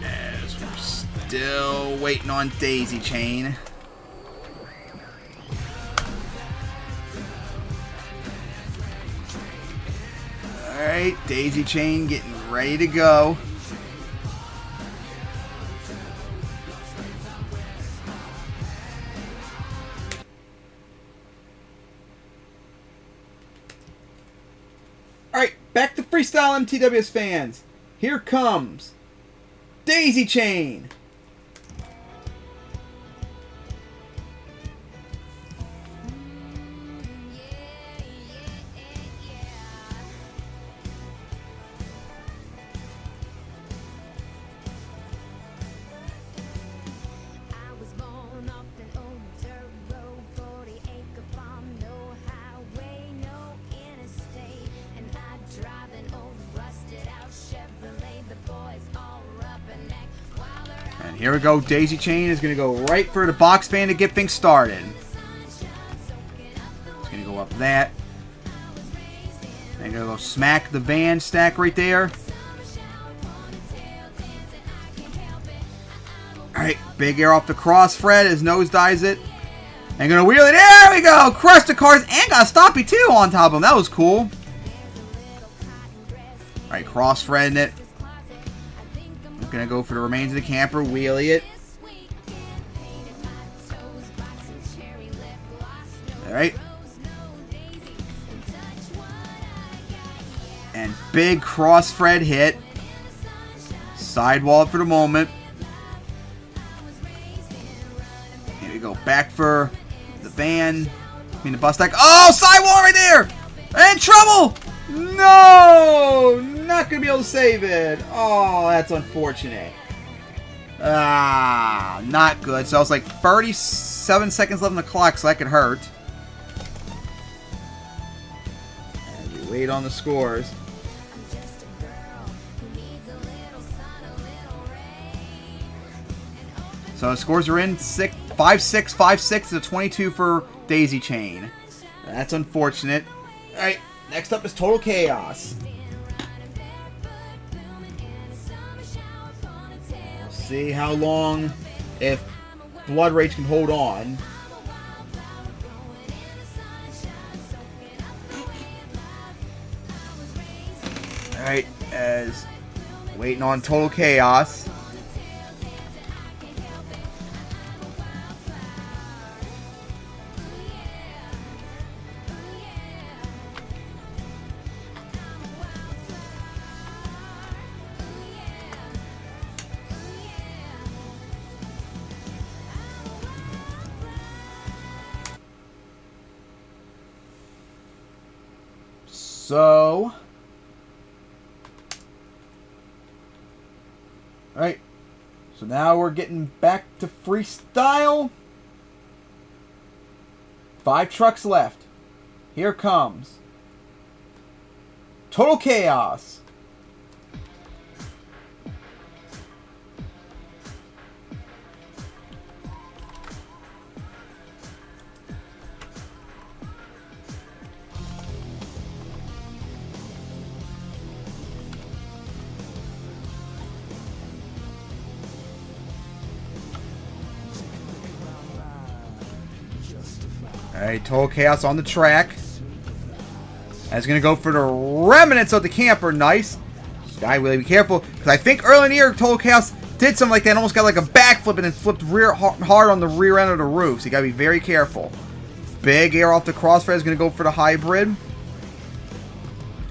As we're still waiting on Daisy Chain. Alright, Daisy Chain getting ready to go. Alright, back to Freestyle MTWS fans. Here comes Daisy Chain. And here we go. Daisy Chain is going to go right for the box fan to get things started. It's going to go up that. And going to go smack the van stack right there. Alright, big air off the cross Fred as nose dives it. And going to wheel it. There we go. Crush the cars and got a stoppy too on top of him. That was cool. Alright, cross Fred in it. Gonna go for the remains of the camper, wheelie it. Alright. And big cross Fred hit. Sidewall for the moment. Here we go. Back for the van. I mean the bus stack. Oh, sidewall right there! In trouble! No! Not going to be able to save it. Oh, that's unfortunate. Ah, not good. So I was like 37 seconds left on the clock, so that could hurt. As we wait on the scores. So the scores are in 5-6, 5-6 to 22 for Daisy Chain. That's unfortunate. Alright, next up is Total Chaos. See how long, if Blood Rage can hold on. Alright, as waiting on Total Chaos. So, alright, so now we're getting back to freestyle. 5 trucks left. Here comes Total Chaos. Alright, Total Chaos on the track. That's going to go for the remnants of the camper. Nice. Sky Willie, be careful. Because I think early in the year, Total Chaos did something like that. Almost got like a backflip and then flipped hard on the rear end of the roof. So you got to be very careful. Big air off the crossfire is going to go for the hybrid.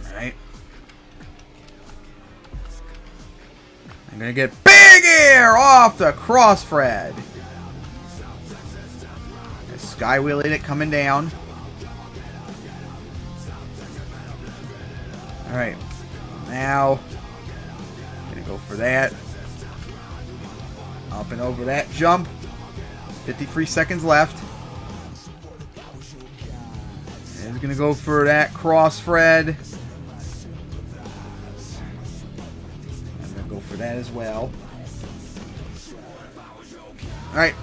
Alright. I'm going to get big air off the crossfred. Sky wheeling it coming down. Alright. Now, gonna go for that. Up and over that jump. 53 seconds left. He's going to go for that cross Fred. I'm going to go for that as well. Alright.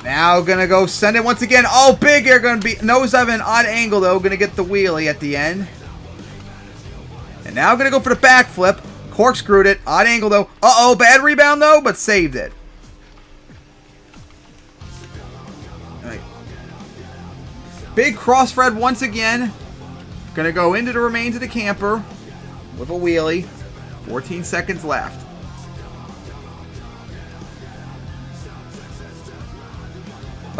Now going to go send it once again. Oh, big air going to be nosedive an odd angle though. Going to get the wheelie at the end. And now going to go for the backflip. Corkscrewed it. Odd angle though. Uh-oh, bad rebound though, but saved it. Alright. Big cross Fred once again. Gonna go into the remains of the camper with a wheelie. 14 seconds left.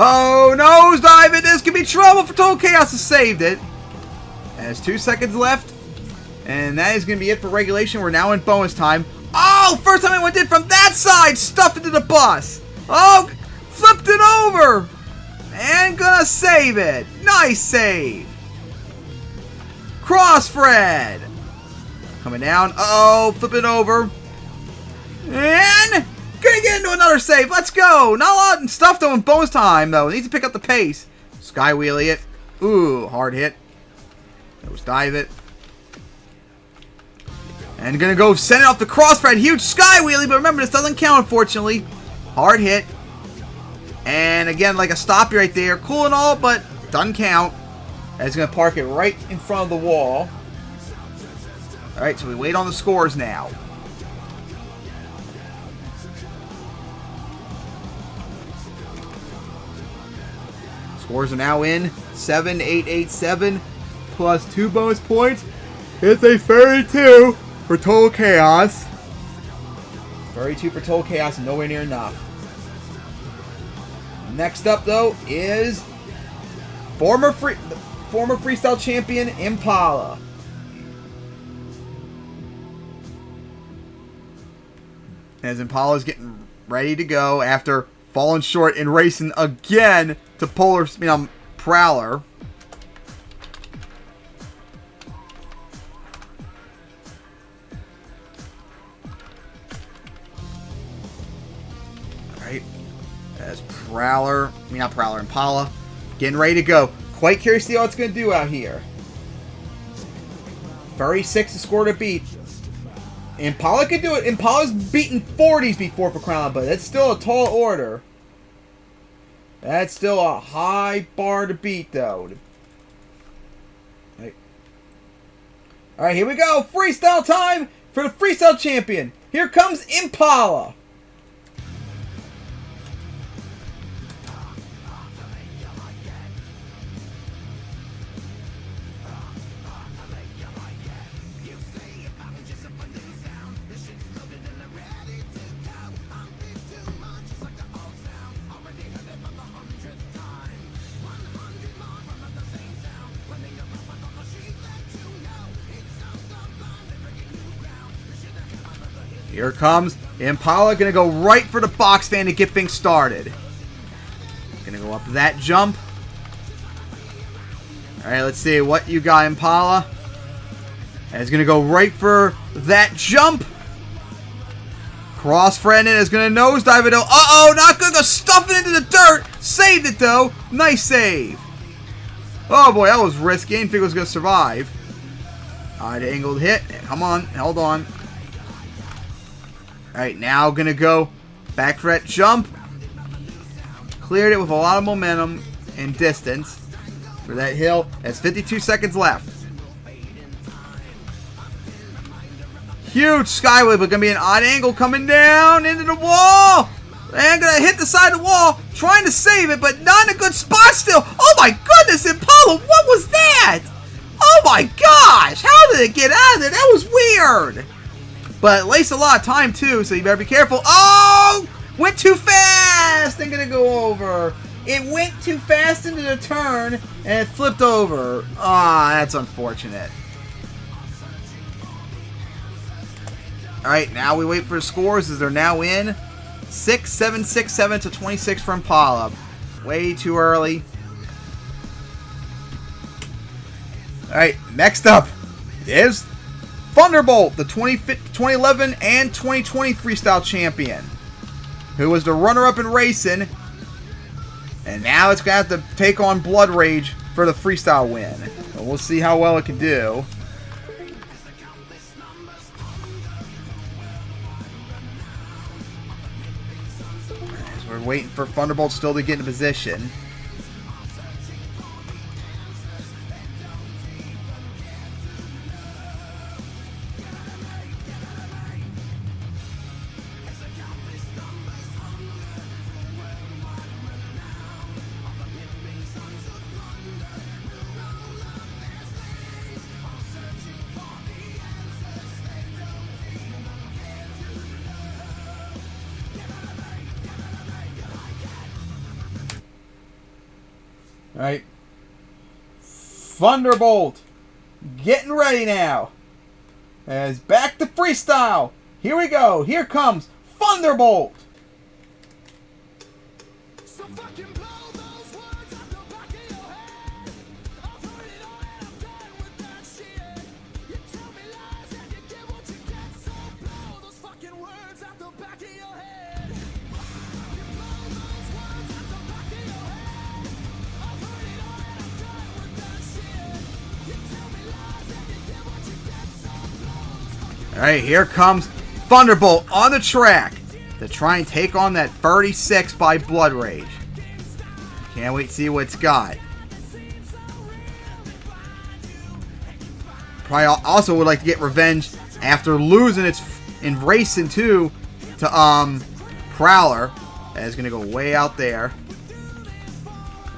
Oh, nosedive it. This could be trouble for Total Chaos. Has saved it. And there's 2 seconds left. And that is going to be it for regulation. We're now in bonus time. Oh, first time I went in from that side. Stuffed into the bus. Oh, flipped it over. And gonna save it. Nice save. Cross Fred. Coming down. Uh-oh, flip it over. And gonna get into another save. Let's go. Not a lot of stuff though in bonus time though. Needs to pick up the pace. Sky wheelie it. Ooh, hard hit. Nose dive it. And gonna go send it off the cross Fred. Huge sky wheelie, but remember this doesn't count unfortunately. Hard hit. And again, like a stoppie right there. Cool and all, but doesn't count. And it's gonna park it right in front of the wall. Alright, so we wait on the scores now. Scores are now in. 7-8-8-7 plus 2 bonus points. It's a 32 for Total Chaos. 32 for Total Chaos, and nowhere near enough. Next up, though, is former freestyle champion Impala. As Impala's getting ready to go after falling short in racing again to Prowler. Alright. As Impala getting ready to go. Quite curious to see what it's going to do out here. 36 to score to beat. Impala could do it. Impala's beaten 40s before for Crown, but that's still a tall order. That's still a high bar to beat, though. Alright, here we go. Freestyle time for the freestyle champion. Here comes Impala. Here comes Impala, gonna go right for the box fan to get things started. Gonna go up that jump. Alright, let's see what you got, Impala. And it's gonna go right for that jump. Cross Fred in is gonna nosedive it. Uh-oh, not gonna stuff it into the dirt. Saved it though. Nice save. Oh boy, that was risky. I didn't think it was gonna survive. Alright, angled hit. Come on, hold on. Alright, now gonna go back for that jump. Cleared it with a lot of momentum and distance for that hill. That's 52 seconds left. Huge skyway, but gonna be an odd angle coming down into the wall. And gonna hit the side of the wall, trying to save it, but not in a good spot still. Oh my goodness, Impala, what was that? Oh my gosh, how did it get out of there? That was weird. But it wastes a lot of time too, so you better be careful. Oh! Went too fast! I'm gonna go over. It went too fast into the turn, and it flipped over. Ah, that's unfortunate. Alright, now we wait for the scores as they're now in. 6, 7, 6, 7 to 26 for Impala. Way too early. Alright, next up is Thunderbolt, the 2011 and 2020 freestyle champion, who was the runner-up in racing, and now it's going to have to take on Blood Rage for the freestyle win. So we'll see how well it can do. As we're waiting for Thunderbolt still to get into position. Alright. Thunderbolt. Getting ready now. As back to freestyle. Here we go. Here comes Thunderbolt. So fucking blow those words out the back of your head. I've heard it all and I'm done with that shit. You tell me lies and you get what you get. So blow those fucking words out the back of your head. You blow those words out the back of your head. I've heard it all and I'm done with that shit. You tell me lies and you get what you get. So blow those fucking Alright, here comes Thunderbolt on the track to try and take on that 36 by Blood Rage. Can't wait to see what it's got. Probably also would like to get revenge after losing its in racing 2 to Prowler. That is gonna go way out there.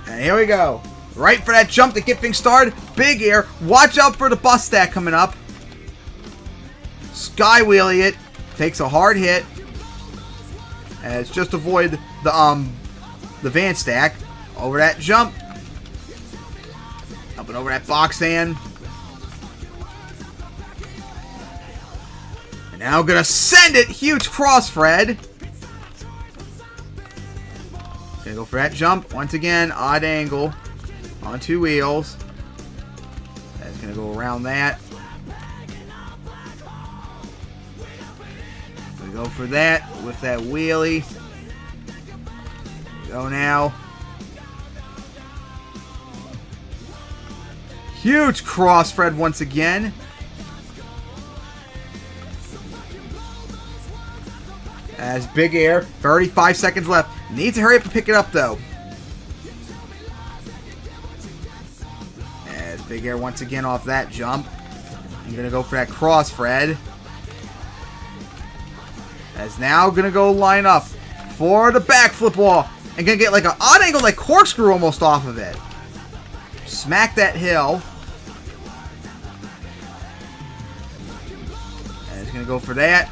And here we go. Right for that jump to get things started. Big air. Watch out for the bus stack coming up. Sky wheelie it. Takes a hard hit. As just avoid the van stack. Over that jump. Up and over that box hand. And now gonna send it. Huge cross, Fred. Gonna go for that jump. Once again, odd angle. On 2 wheels. That's gonna go around that. Gonna go for that with that wheelie. Go now. Huge cross, Fred, once again. As big air. 35 seconds left. Needs to hurry up and pick it up, though. As big air once again off that jump. I'm going to go for that cross, Fred. As now going to go line up for the backflip wall. And going to get like an odd angle, like corkscrew almost off of it. Smack that hill. And it's going to go for that.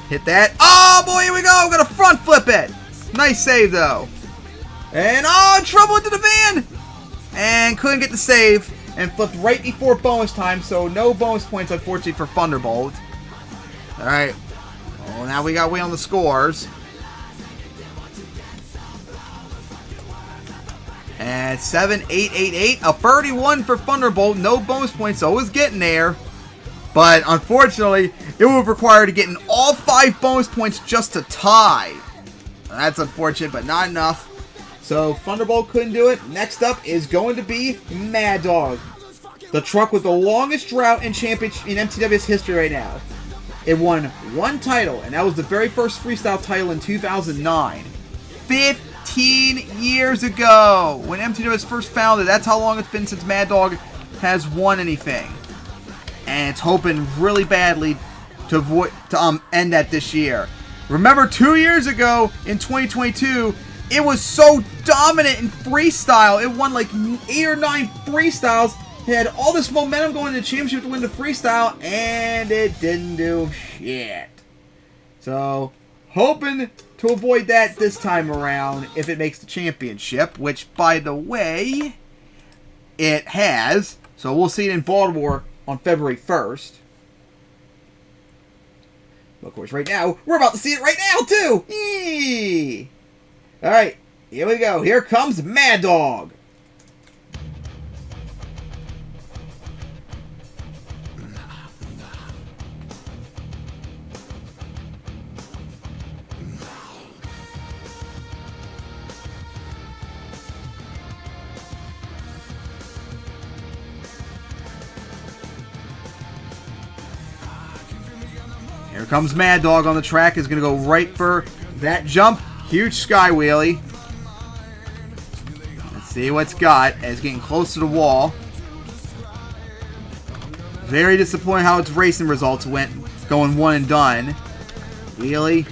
Hit that. Oh, boy, here we go. We're going to front flip it. Nice save, though. And, oh, trouble into the van. And couldn't get the save. And flipped right before bonus time. So no bonus points, unfortunately, for Thunderbolt. All right. Well, now we got to wait on the scores. And 7, 8, 8, 8. A 31 for Thunderbolt. No bonus points, so it was getting there. But unfortunately, it would require to getting all 5 bonus points just to tie. That's unfortunate, but not enough. So Thunderbolt couldn't do it. Next up is going to be Mad Dog, the truck with the longest drought in championship in MTWS history right now. It won 1 title, and that was the very first freestyle title in 2009. 15 years ago, when MTWS first founded. That's how long it's been since Mad Dog has won anything. And it's hoping really badly to end that this year. Remember 2 years ago in 2022, it was so dominant in freestyle. It won like 8 or 9 freestyles. It had all this momentum going into the championship to win the freestyle, and it didn't do shit. So, hoping to avoid that this time around if it makes the championship, which, by the way, it has. So we'll see it in Baltimore on February 1st. But of course, right now, we're about to see it right now, too! Yee! Alright, here we go. Here comes Mad Dog. Here comes Mad Dog on the track. Is going to go right for that jump. Huge sky wheelie. Let's see what's got as getting close to the wall. Very disappointing how its racing results went, going one and done. Wheelie.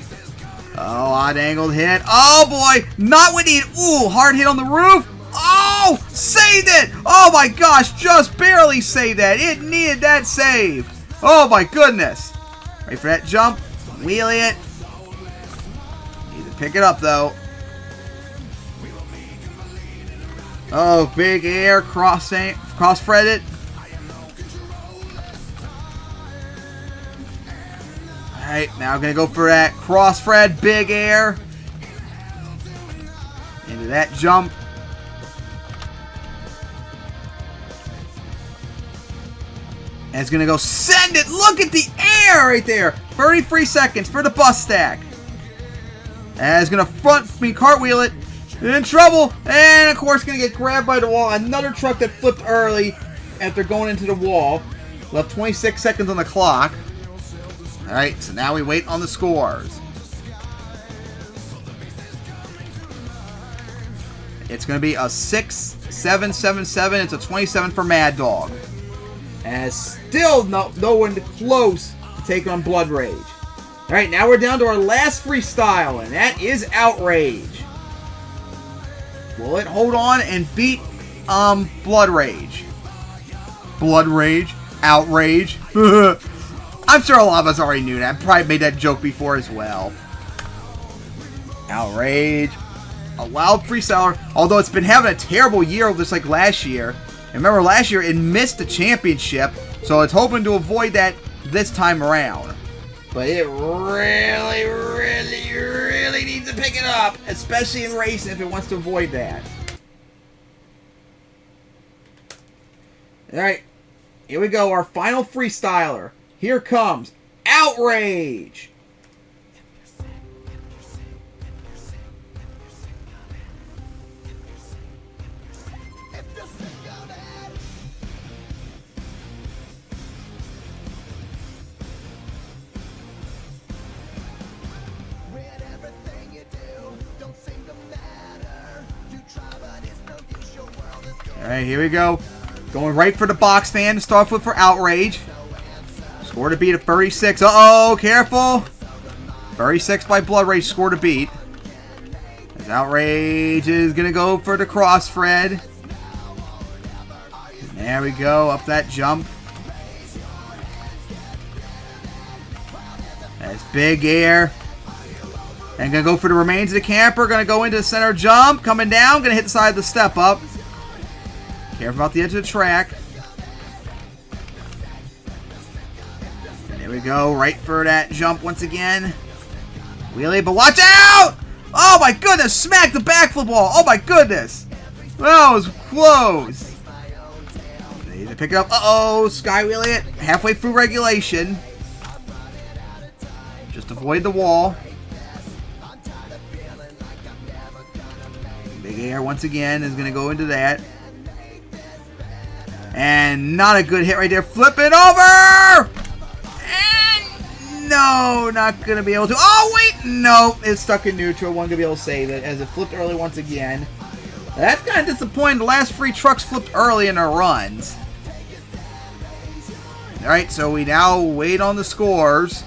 Oh, odd angled hit. Oh boy, not what he needed. Ooh, hard hit on the roof. Oh, saved it. Oh my gosh, just barely saved that. It needed that save. Oh my goodness. Ready for that jump. Wheelie it. Need to pick it up though. Oh, big air, cross thread it. Alright, now I'm going to go for that cross thread, big air. Into that jump. And it's going to go send it. Look at the air right there. 33 seconds for the bus stack. And it's going to cartwheel it. In trouble. And of course going to get grabbed by the wall. Another truck that flipped early after going into the wall. Left 26 seconds on the clock. Alright, so now we wait on the scores. It's going to be a 6-7-7-7. It's a 27 for Mad Dog. And still no one close to taking on Blood Rage. Alright, now we're down to our last freestyle, and that is Outrage. Will it hold on and beat Blood Rage? Blood Rage? Outrage? I'm sure a lot of us already knew that. I probably made that joke before as well. Outrage. A wild freestyler. Although it's been having a terrible year just like last year. And remember last year it missed the championship. So it's hoping to avoid that this time around. But it really, really, really needs to pick it up. Especially in racing if it wants to avoid that. Alright. Here we go. Our final freestyler. Here comes Outrage. Alright, here we go. Going right for the box fan to start with for Outrage. Score to beat at 36. Uh-oh, careful. 36 by Blood Rage, score to beat. As Outrage is going to go for the cross thread. There we go, up that jump. That's big air. And going to go for the remains of the camper. Going to go into the center jump. Coming down, going to hit the side of the step up. Careful about the edge of the track. There we go, right for that jump once again. Wheelie, but watch out! Oh my goodness, smack the backflip wall. Oh my goodness. That was close. Need to pick it up. Uh-oh, sky wheelie it. Halfway through regulation. Just avoid the wall. Big air once again is going to go into that. And not a good hit right there. Flip it over! And no, not going to be able to. Oh, wait! No, it's stuck in neutral. Wasn't going to be able to save it as it flipped early once again. That's kind of disappointing. The last 3 trucks flipped early in their runs. Alright, so we now wait on the scores.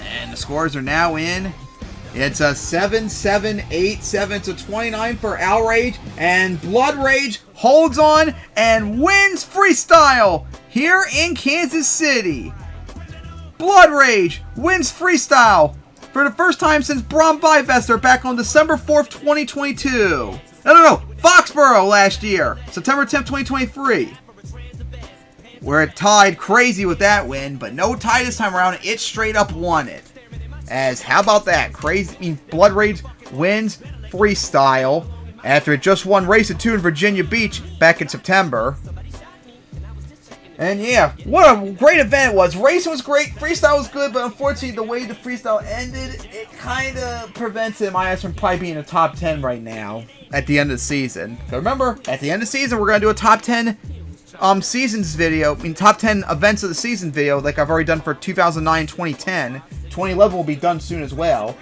And the scores are now in. It's a 7-7-8-7 to 29 for Outrage, and Blood Rage holds on and wins freestyle here in Kansas City. Blood Rage wins freestyle for the first time since Brom Bivester back on December 4th, 2022. No, Foxborough last year, September 10th, 2023. Where it tied crazy with that win, but no tie this time around. It straight up won it. As, how about that? Crazy. Blood Rage wins freestyle after it just won Race of 2 in Virginia Beach back in September. And yeah, what a great event it was. Racing was great, freestyle was good, but unfortunately the way the freestyle ended, it kind of prevents my ass from probably being in the top 10 right now at the end of the season. So remember, at the end of the season, we're going to do a top 10 seasons video, top 10 events of the season video, like I've already done for 2009, 2010. 2011 will be done soon as well.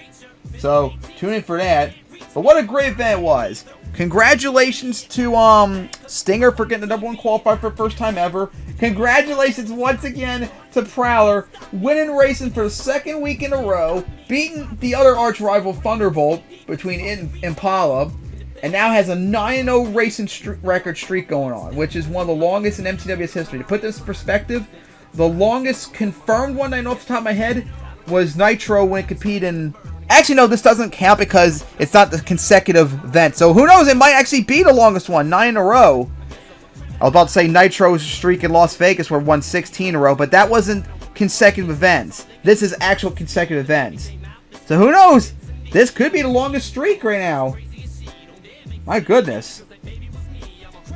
So tune in for that. But what a great event it was. Congratulations to Stinger for getting the #1 qualifier for the first time ever. Congratulations once again to Prowler, winning racing for the second week in a row, beating the other arch rival Thunderbolt between it and Impala, and now has a 9-0 racing record streak going on, which is one of the longest in MTWS history. To put this in perspective, the longest confirmed one I know off the top of my head was Nitro when it competed in... Actually, no, this doesn't count because it's not the consecutive event. So who knows? It might actually be the longest one, 9 in a row. I was about to say Nitro's streak in Las Vegas where won 16 in a row, but that wasn't consecutive events. This is actual consecutive events. So who knows? This could be the longest streak right now. My goodness.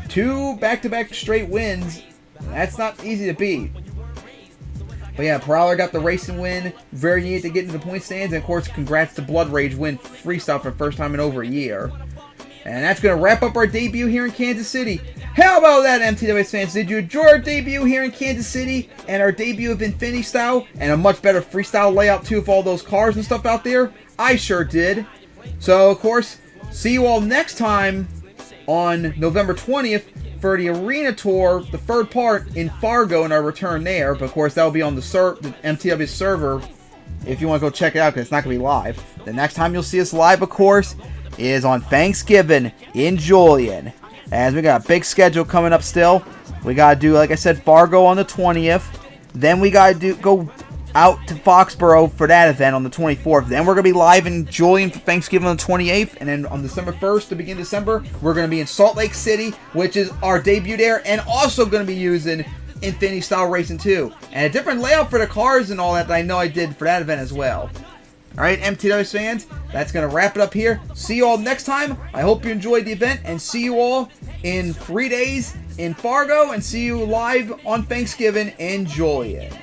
2 back-to-back straight wins. That's not easy to beat. But yeah, Prowler got the racing win. Very neat to get into the point stands. And of course, congrats to Blood Rage win freestyle for the first time in over a year. And that's going to wrap up our debut here in Kansas City. How about that, MTWS fans? Did you enjoy our debut here in Kansas City? And our debut of Infinity Style? And a much better freestyle layout too of all those cars and stuff out there? I sure did. So, of course, see you all next time on November 20th. For the Arena Tour, the third part in Fargo and our return there. But of course, that will be on the MTWS server if you want to go check it out because it's not going to be live. The next time you'll see us live, of course, is on Thanksgiving in Julian. As we got a big schedule coming up still. We got to do, like I said, Fargo on the 20th. Then we got to go out to Foxborough for that event on the 24th. Then we're going to be live in Julian for Thanksgiving on the 28th. And then on December 1st, to begin December, we're going to be in Salt Lake City, which is our debut there. And also going to be using Infinity Style Racing 2. And a different layout for the cars and all that I know I did for that event as well. Alright, MTWS fans, that's going to wrap it up here. See you all next time. I hope you enjoyed the event. And see you all in 3 days in Fargo. And see you live on Thanksgiving in Julian.